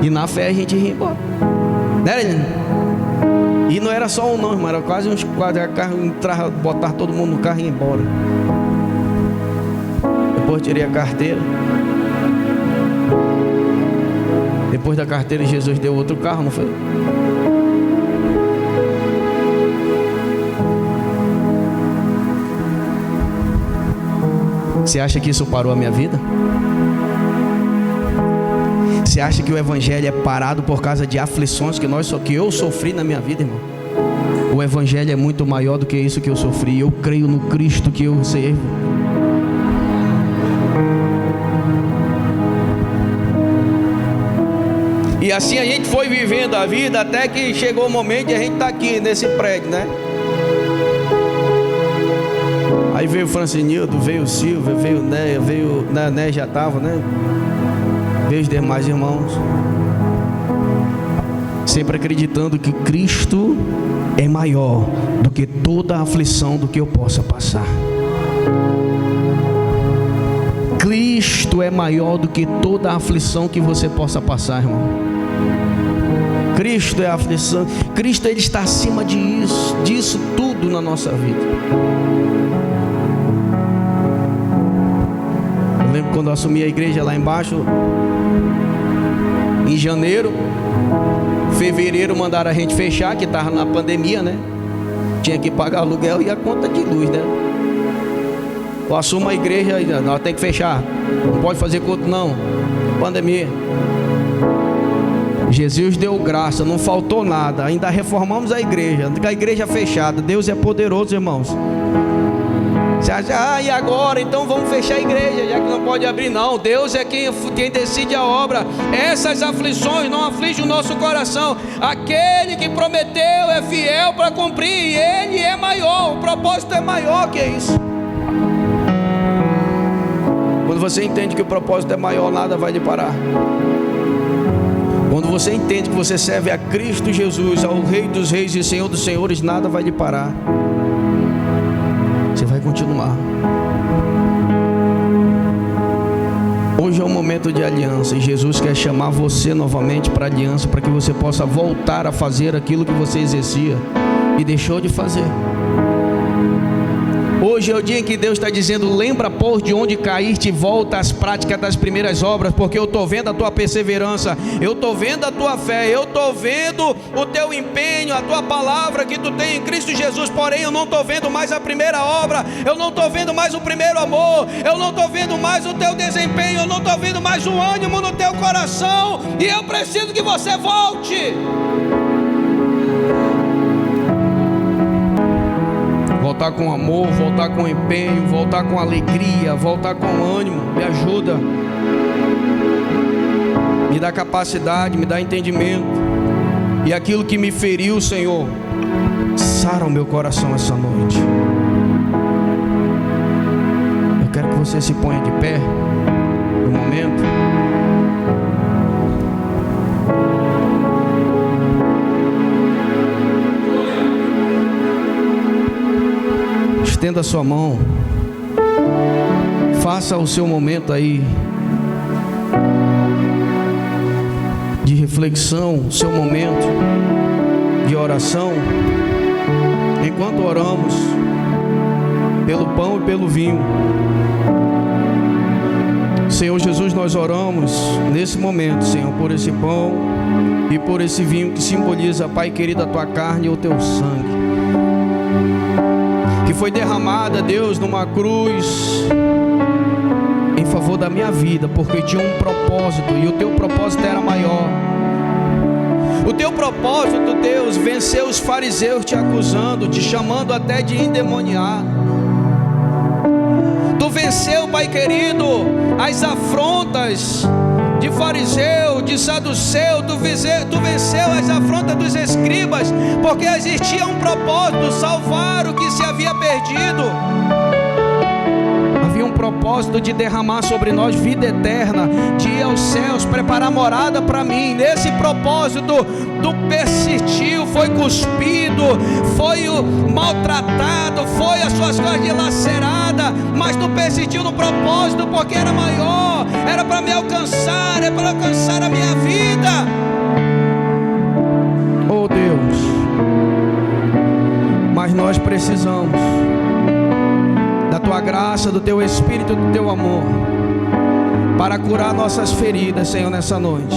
E na fé a gente ia embora, né, Eliana? E não era só um não, irmão, era quase uns 4 carros, botar todo mundo no carro e ir embora. Depois tirei a carteira. Depois da carteira, Jesus deu outro carro, não foi? Você acha que isso parou a minha vida? Você acha que o evangelho é parado por causa de aflições que eu sofri na minha vida, irmão? O evangelho é muito maior do que isso que eu sofri. Eu creio no Cristo que eu servo. E assim a gente foi vivendo a vida até que chegou o momento de a gente estar aqui nesse prédio, né? Aí veio o Francinildo, veio o Silvio, veio o Néia, veio o Né já estava, né? Veio os demais irmãos. Sempre acreditando que Cristo é maior do que toda a aflição do que eu possa passar. Cristo é maior do que toda a aflição que você possa passar, irmão. Cristo é a aflição. Cristo, Ele está acima disso tudo na nossa vida. Eu lembro quando eu assumi a igreja lá embaixo, em janeiro, fevereiro mandaram a gente fechar, que estava na pandemia, né? Tinha que pagar aluguel e a conta de luz, né? Eu assumo a igreja e nós tem que fechar. Não pode fazer culto não. Pandemia. Jesus deu graça, não faltou nada. Ainda reformamos a igreja fechada. Deus é poderoso, irmãos. Você acha, e agora? Então vamos fechar a igreja, já que não pode abrir. Não, Deus é quem decide a obra. Essas aflições não afligem o nosso coração. Aquele que prometeu é fiel para cumprir, e Ele é maior. O propósito é maior que isso. Quando você entende que o propósito é maior, nada vai lhe parar. Quando você entende que você serve a Cristo Jesus, ao Rei dos Reis e Senhor dos Senhores, nada vai lhe parar. Você vai continuar. Hoje é um momento de aliança, e Jesus quer chamar você novamente para aliança, para que você possa voltar a fazer aquilo que você exercia e deixou de fazer. Hoje é o dia em que Deus está dizendo: lembra, pois, de onde caíste e volta às práticas das primeiras obras, porque eu estou vendo a tua perseverança, eu estou vendo a tua fé, eu estou vendo o teu empenho, a tua palavra que tu tem em Cristo Jesus. Porém eu não estou vendo mais a primeira obra, eu não estou vendo mais o primeiro amor, eu não estou vendo mais o teu desempenho, eu não estou vendo mais o ânimo no teu coração, e eu preciso que você volte. Voltar com amor, voltar com empenho, voltar com alegria, voltar com ânimo. Me ajuda, me dá capacidade, me dá entendimento. E aquilo que me feriu, Senhor, sara o meu coração essa noite. você se ponha de pé no momento. Estenda a sua mão. Faça o seu momento aí de reflexão, seu momento de oração. Enquanto oramos pelo pão e pelo vinho, Senhor Jesus, nós oramos nesse momento, Senhor, por esse pão e por esse vinho que simboliza, Pai querido, a tua carne e o teu sangue, que foi derramada, Deus, numa cruz em favor da minha vida, porque tinha um propósito, e o teu propósito era maior. O teu propósito, Deus, venceu os fariseus te acusando, te chamando até de endemoniado. Tu venceu, Pai querido, as afrontas de fariseu, de saduceu. Tu venceu as afrontas dos escribas, porque existia um propósito: salvar o que se havia perdido. Havia um propósito de derramar sobre nós vida eterna, de ir aos céus, preparar morada para mim. Nesse propósito, tu persistiu, foi cuspido, foi maltratado, foi as suas costas dilaceradas, mas tu persistiu no propósito, porque era maior, era para me alcançar, é para alcançar a minha vida. Oh Deus, mas nós precisamos da tua graça, do teu Espírito, do teu amor, para curar nossas feridas, Senhor, nessa noite,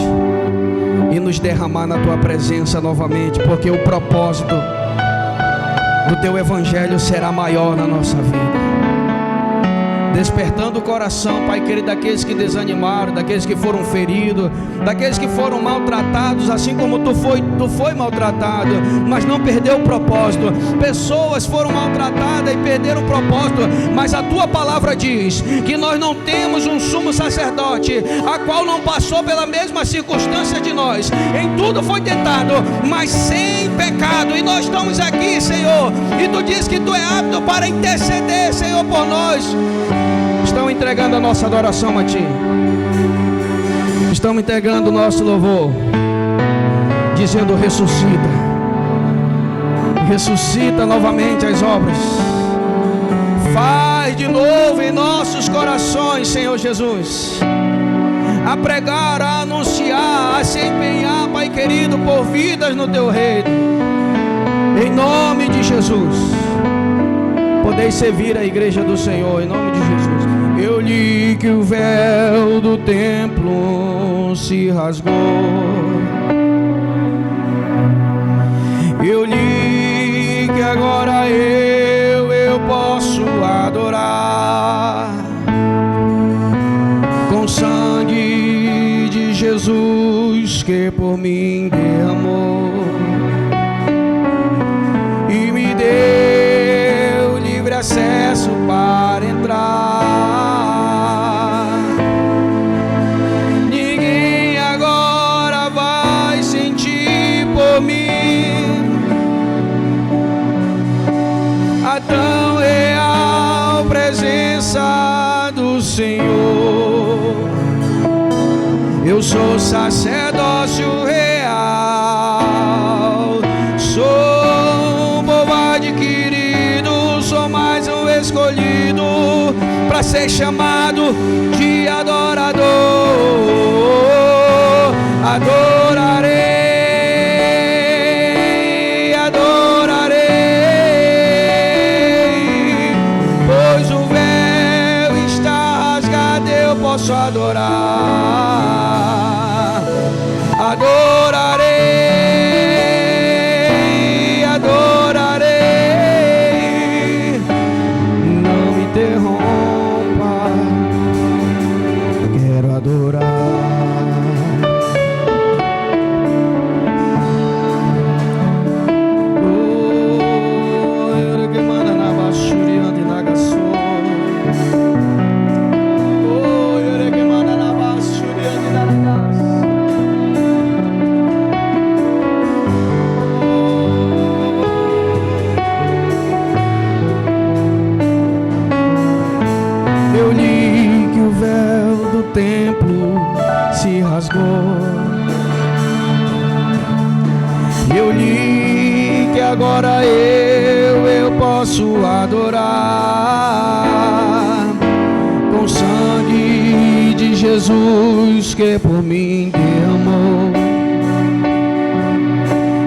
e nos derramar na tua presença novamente, porque o propósito do teu Evangelho será maior na nossa vida. Despertando o coração, Pai querido, daqueles que desanimaram, daqueles que foram feridos, daqueles que foram maltratados, assim como tu foi maltratado, mas não perdeu o propósito. Pessoas foram maltratadas e perderam o propósito, mas a tua palavra diz que nós não temos um sumo sacerdote, a qual não passou pela mesma circunstância de nós. Em tudo foi tentado, mas sem pecado. E nós estamos aqui, Senhor, e tu diz que tu é apto para interceder, Senhor, por nós. Estamos entregando a nossa adoração a Ti. Estamos entregando o nosso louvor, dizendo: ressuscita. Ressuscita novamente as obras. Faz de novo em nossos corações, Senhor Jesus, a pregar, a anunciar, a se empenhar, Pai querido, por vidas no Teu reino. Em nome de Jesus. Podeis servir a igreja do Senhor, em nome de Jesus. Eu li que o véu do templo se rasgou. Eu li que agora eu posso adorar com o sangue de Jesus que por mim derramou e me deu livre acesso para entrar. Ninguém agora vai sentir por mim a tão real presença do Senhor. Eu sou sacerdócio real, sou um povo adquirido, sou mais um escolhido para ser chamado de adorador. Adorarei, adorarei, pois o véu está rasgado, eu posso adorar. Adorarei, adorarei. Não me interrompa, quero adorar. agora eu posso adorar com o sangue de Jesus que por mim derramou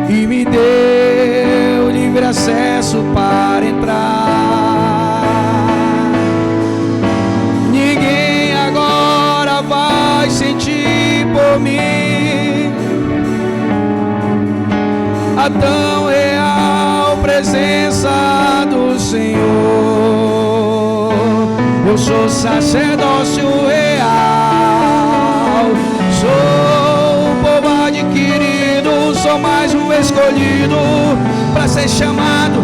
e me deu livre acesso para entrar. Ninguém agora vai sentir por mim a tão real presença do Senhor. Eu sou sacerdócio real, sou povo adquirido, sou mais um escolhido para ser chamado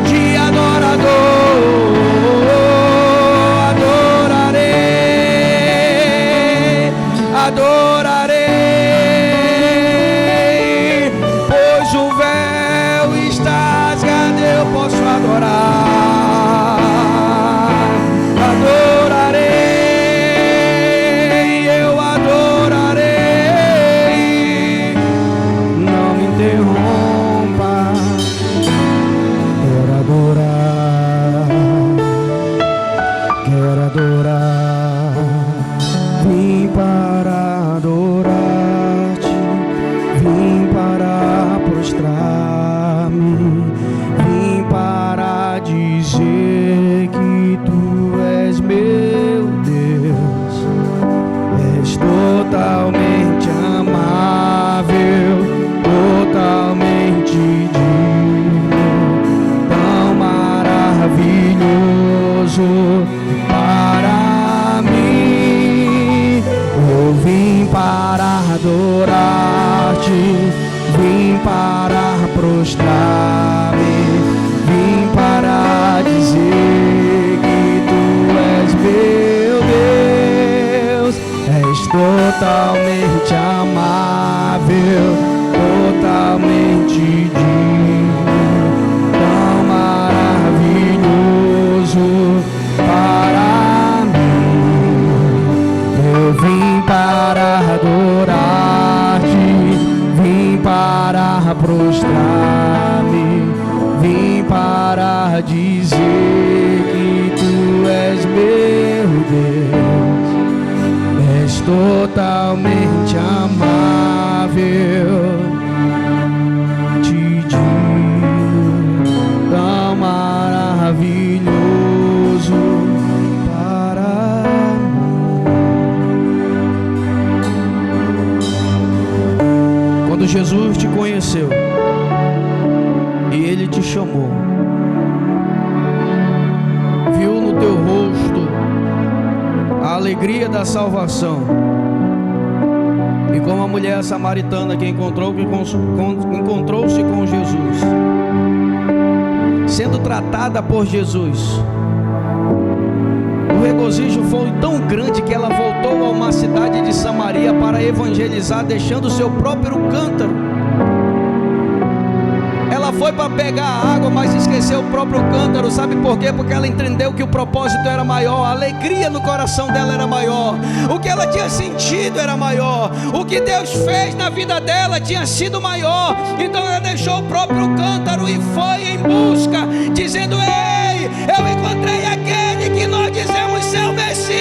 de adorador. Adorarei, adorarei, pois o véu está rasgado, eu posso adorar. Adorarei, eu adorarei. Não me interrompa, quero adorar, quero adorar. Vim para adorar-te, vim para prostrar-me, vim para dizer que tu és meu Deus, és totalmente amável, totalmente digno, tão maravilhoso para mim. Eu vim para adorar-te, vim para prostrar-me, vim para dizer que tu és meu Deus, és totalmente amável, totalmente digno, tão maravilhoso para mim. Eu vim para adorar-te, vim para prostrar-me, vim para dizer que tu és meu Deus, és totalmente amável, digno, tão maravilhoso para mim. Quando Jesus te conheceu e Ele te chamou, viu no teu rosto a alegria da salvação, e como a mulher samaritana que encontrou-se com Jesus, sendo tratada por Jesus, o regozijo foi tão grande que ela voltou a uma cidade de Samaria para evangelizar, deixando o seu próprio cântaro. Ela foi para pegar a água, mas esqueceu o próprio cântaro. Sabe por quê? Porque ela entendeu que o propósito era maior, a alegria no coração dela era maior, o que ela tinha sentido era maior, o que Deus fez na vida dela tinha sido maior. Então ela deixou o próprio cântaro e foi em busca, dizendo: ei, eu encontrei aquele que nós dizemos ser o Messias.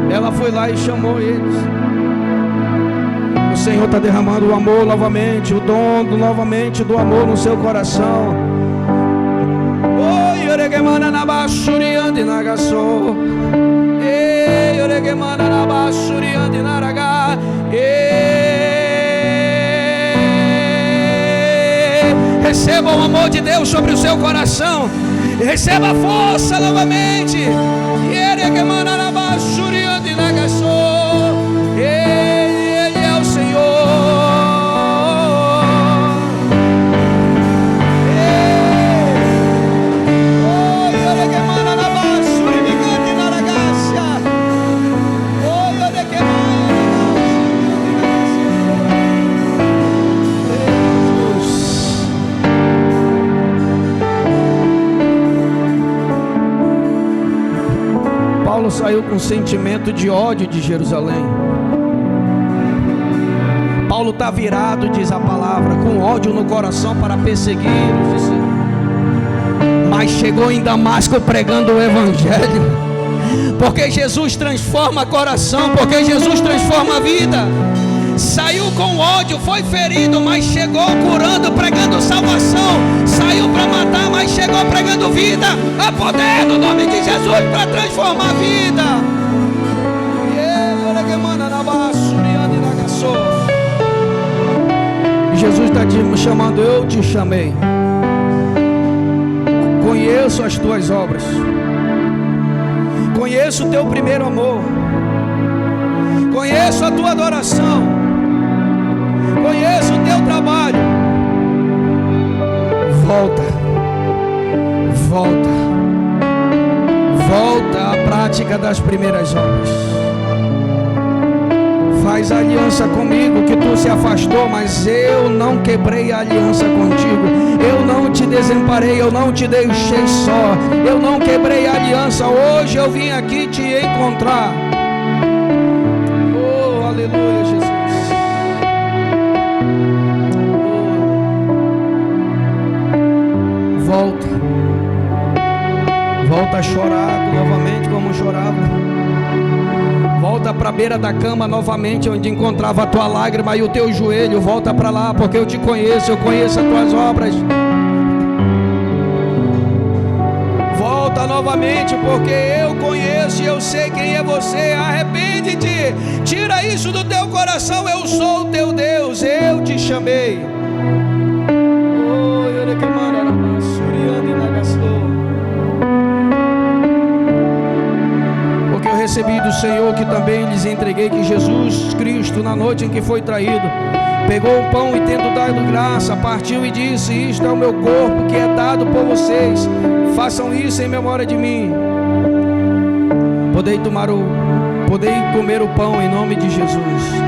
Ela foi lá e chamou eles. O Senhor está derramando o amor novamente, o dom novamente do amor no seu coração. Oi, oregemana na basuriande nagaso. Ei, oregemana na basuriande naraga. Receba o amor de Deus sobre o seu coração. Receba a força novamente. Oregemana na basuriande nagaso. Saiu com sentimento de ódio de Jerusalém. Paulo está virado, diz a palavra, com ódio no coração para perseguir os discípulos. Mas chegou em Damasco pregando o evangelho. Porque Jesus transforma coração, porque Jesus transforma a vida. Saiu com ódio, foi ferido, mas chegou curando, pregando salvação. Saiu para matar, mas chegou pregando vida. Há poder no nome de Jesus para transformar a vida. Jesus está te chamando, eu te chamei. Conheço as tuas obras, conheço o teu primeiro amor, conheço a tua adoração, conheço o teu trabalho. Volta, volta, volta à prática das primeiras obras. Faz aliança comigo, que tu se afastou, mas eu não quebrei a aliança contigo. Eu não te desamparei, eu não te deixei só. Eu não quebrei a aliança. Hoje eu vim aqui te encontrar. Oh, aleluia, Jesus. Oh. Volta. Volta a chorar novamente como chorava. Volta para a beira da cama novamente, onde encontrava a tua lágrima e o teu joelho. Volta para lá, porque eu te conheço, eu conheço as tuas obras. Volta novamente, porque eu conheço e eu sei quem é você. Arrepende-te, tira isso do teu coração. Eu sou o teu Deus, eu te chamei. Recebi do Senhor, que também lhes entreguei, que Jesus Cristo, na noite em que foi traído, pegou o pão e, tendo dado graça, partiu e disse: isto é o meu corpo, que é dado por vocês, façam isso em memória de mim. Podei comer o pão em nome de Jesus.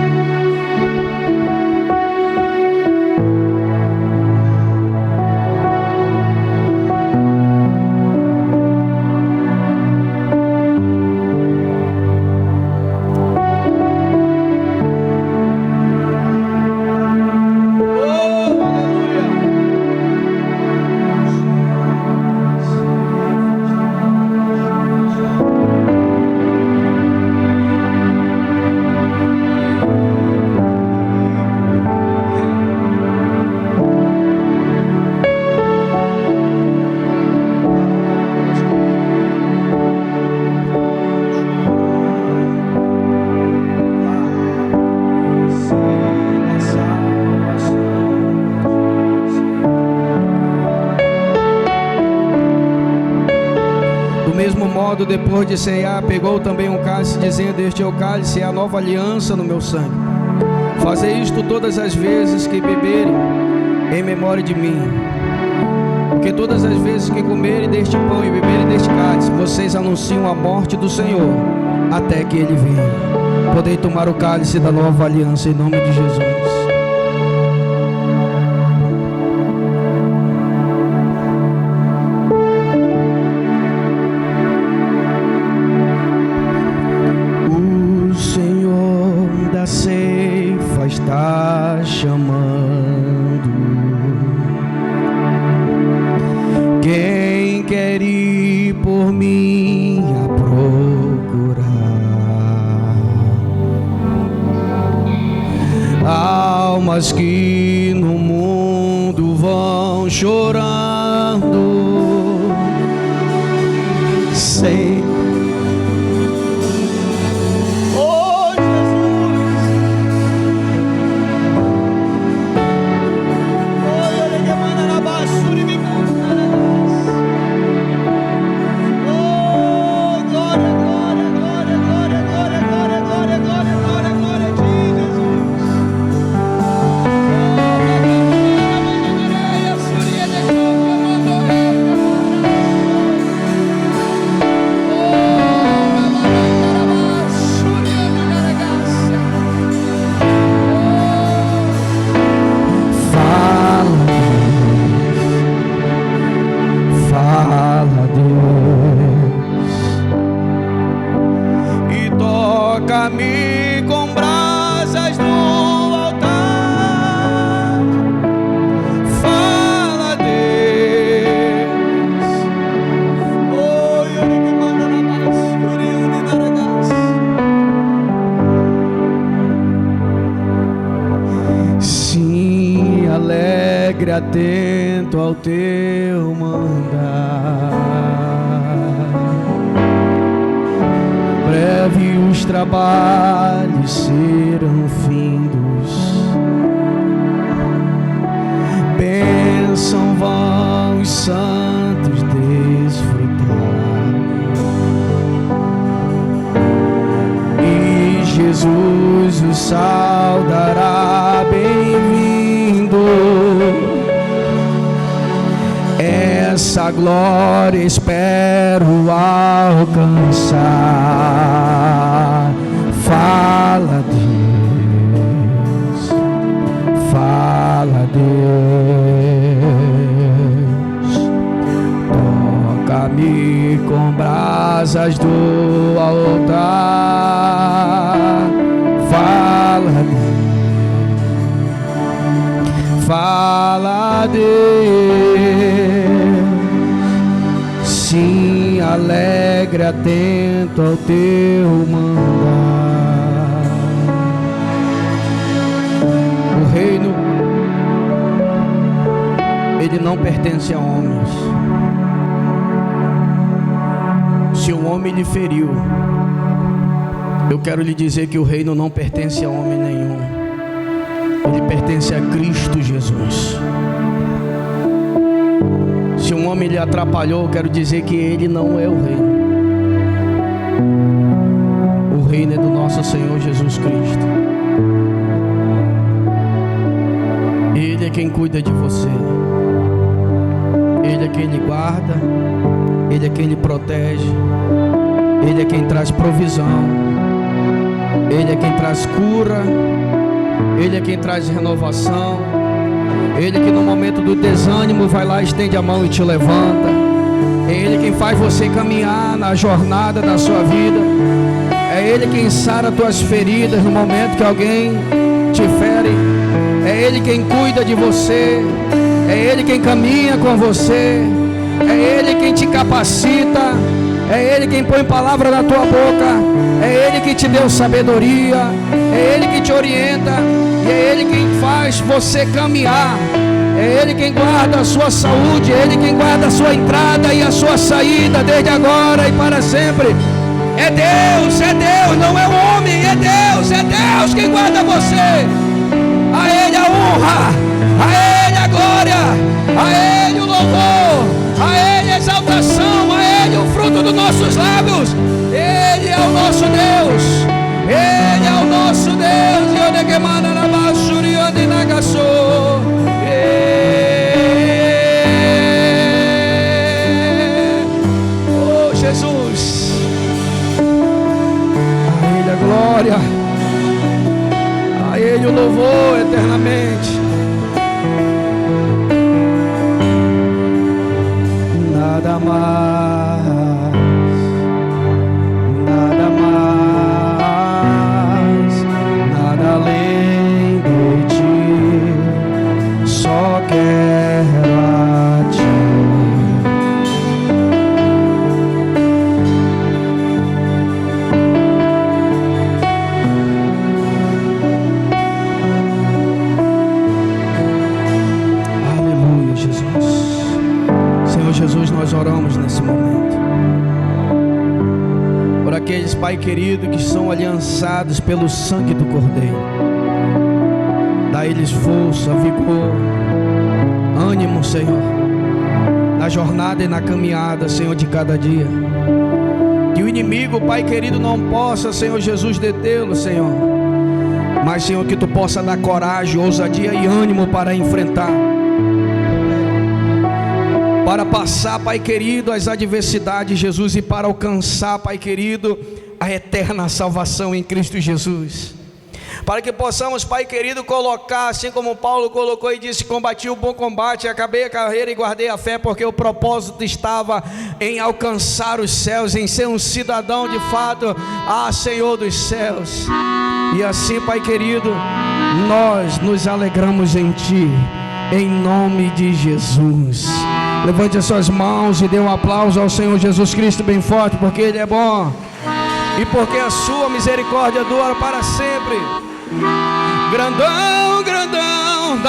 Depois de ceiar, pegou também um cálice, dizendo: este é o cálice, é a nova aliança no meu sangue. Fazei isto todas as vezes que beberem, em memória de mim. Porque todas as vezes que comerem deste pão e beberem deste cálice, vocês anunciam a morte do Senhor, até que Ele venha. Podei tomar o cálice da nova aliança em nome de Jesus. Está chamando quem quer ir por mim a procurar almas que no mundo vão chorando sem Sim, alegre, atento ao teu mandar. Breve os trabalhos serão findos, bênção vão os santos desfrutar, e Jesus os saudará bem-vindo. Essa glória espero alcançar. Fala, Deus, fala, Deus, toca-me com brasas do altar. Fala, Deus, fala, Deus. Sim, alegre, atento ao teu mandar. O reino, ele não pertence a homens. Se um homem lhe feriu, eu quero lhe dizer que o reino não pertence a homem nenhum. Ele pertence a Cristo Jesus. Se um homem lhe atrapalhou, eu quero dizer que ele não é o reino. O reino é do nosso Senhor Jesus Cristo. Ele é quem cuida de você. Ele é quem lhe guarda. Ele é quem lhe protege. Ele é quem traz provisão. Ele é quem traz cura. Ele é quem traz renovação. Ele que no momento do desânimo vai lá, estende a mão e te levanta. É Ele quem faz você caminhar na jornada da sua vida. É Ele quem sara tuas feridas no momento que alguém te fere. É Ele quem cuida de você. É Ele quem caminha com você. É Ele quem te capacita. É Ele quem põe palavra na tua boca. É Ele que te deu sabedoria. É Ele que te orienta. E é Ele quem faz você caminhar. É Ele quem guarda a sua saúde. É Ele quem guarda a sua entrada e a sua saída, desde agora e para sempre. É Deus, não é o homem. É Deus quem guarda você. A Ele a honra, a Ele a glória, a Ele o louvor, a Ele a exaltação, a Ele o fruto dos nossos lábios. Ele é o nosso Deus. Ele é o nosso Deus. E onde que manda na basuri, onde na gaçou. Oh Jesus, a Ele a glória, a Ele o louvor eternamente. Nada mais, nada mais, nada além de ti, só quero a ti. Aleluia, Jesus. Senhor Jesus, nós oramos nesse momento por aqueles, Pai querido, que são aliançados pelo sangue do Cordeiro. Dá a eles força, vigor, ânimo, Senhor, na jornada e na caminhada, Senhor, de cada dia. Que o inimigo, Pai querido, não possa, Senhor Jesus, detê-lo, Senhor. Mas, Senhor, que Tu possa dar coragem, ousadia e ânimo para enfrentar, para passar, Pai querido, as adversidades, Jesus, e para alcançar, Pai querido, a eterna salvação em Cristo Jesus. Para que possamos, Pai querido, colocar, assim como Paulo colocou e disse: combati o bom combate, acabei a carreira e guardei a fé, porque o propósito estava em alcançar os céus, em ser um cidadão de fato, Senhor dos céus. E assim, Pai querido, nós nos alegramos em Ti, em nome de Jesus. Levante as suas mãos e dê um aplauso ao Senhor Jesus Cristo bem forte, porque Ele é bom e porque a sua misericórdia dura para sempre. Grandão, grandão.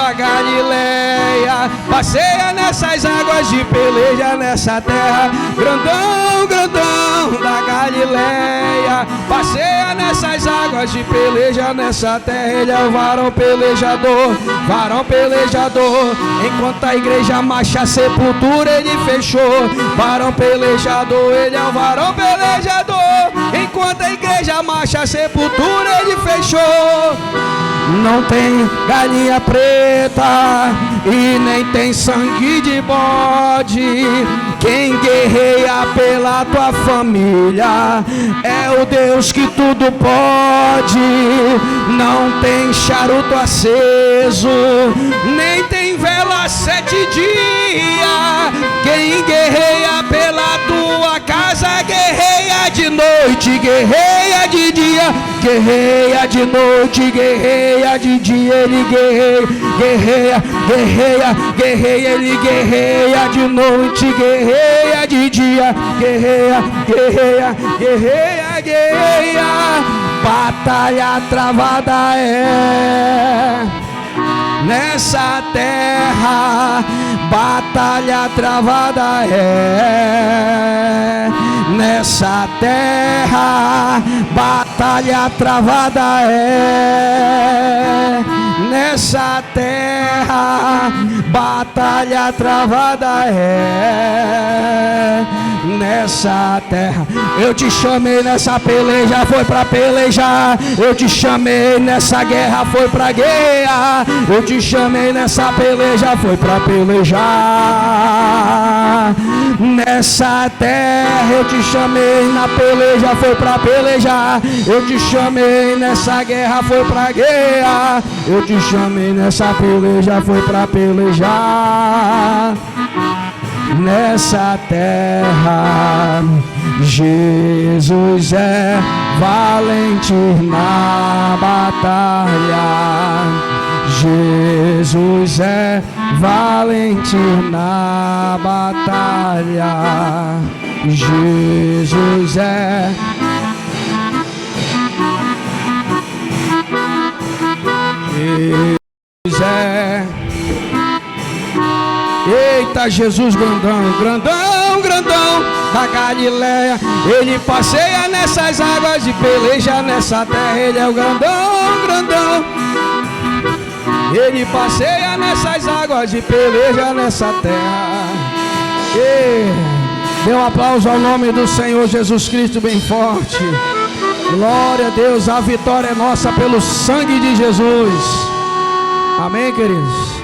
da Galileia, passeia nessas águas de peleja nessa terra. Grandão, grandão da Galileia, passeia nessas águas de peleja nessa terra. Ele é o varão pelejador, varão pelejador. Enquanto a igreja marcha a sepultura, ele fechou. Varão pelejador, ele é o varão pelejador. Enquanto a igreja marcha a sepultura, ele fechou. Não tem galinha preta e nem tem sangue de bode. Quem guerreia pela tua família é o Deus que tudo pode. Não tem charuto aceso, nem tem vela 7 dias. Quem guerreia pela tua casa guerreia de noite, guerreia de dia, guerreia de noite, guerreia de dia. Ele guerreia, guerreia, guerreia, guerreia. Ele guerreia de noite, guerreia de dia, guerreia, guerreia, guerreia, guerreia. Batalha travada é nessa terra, batalha travada é nessa terra, batalha travada é nessa terra, batalha travada é nessa terra. Eu te chamei nessa peleja, foi pra pelejar. Eu te chamei nessa guerra, foi pra guerra. Eu te chamei nessa peleja, foi pra pelejar. Nessa terra eu te chamei na peleja, foi pra pelejar. Eu te chamei nessa guerra, foi pra guerra. Eu te chamei nessa peleja, foi pra pelejar. Nessa terra, Jesus é valente na batalha. Jesus é valente na batalha. Jesus é. Jesus é. Eita, Jesus grandão, grandão, grandão da Galileia. Ele passeia nessas águas de peleja nessa terra. Ele é o grandão, grandão. Ele passeia nessas águas de peleja nessa terra. Dê um aplauso ao nome do Senhor Jesus Cristo bem forte. Glória a Deus, a vitória é nossa pelo sangue de Jesus. Amém, queridos?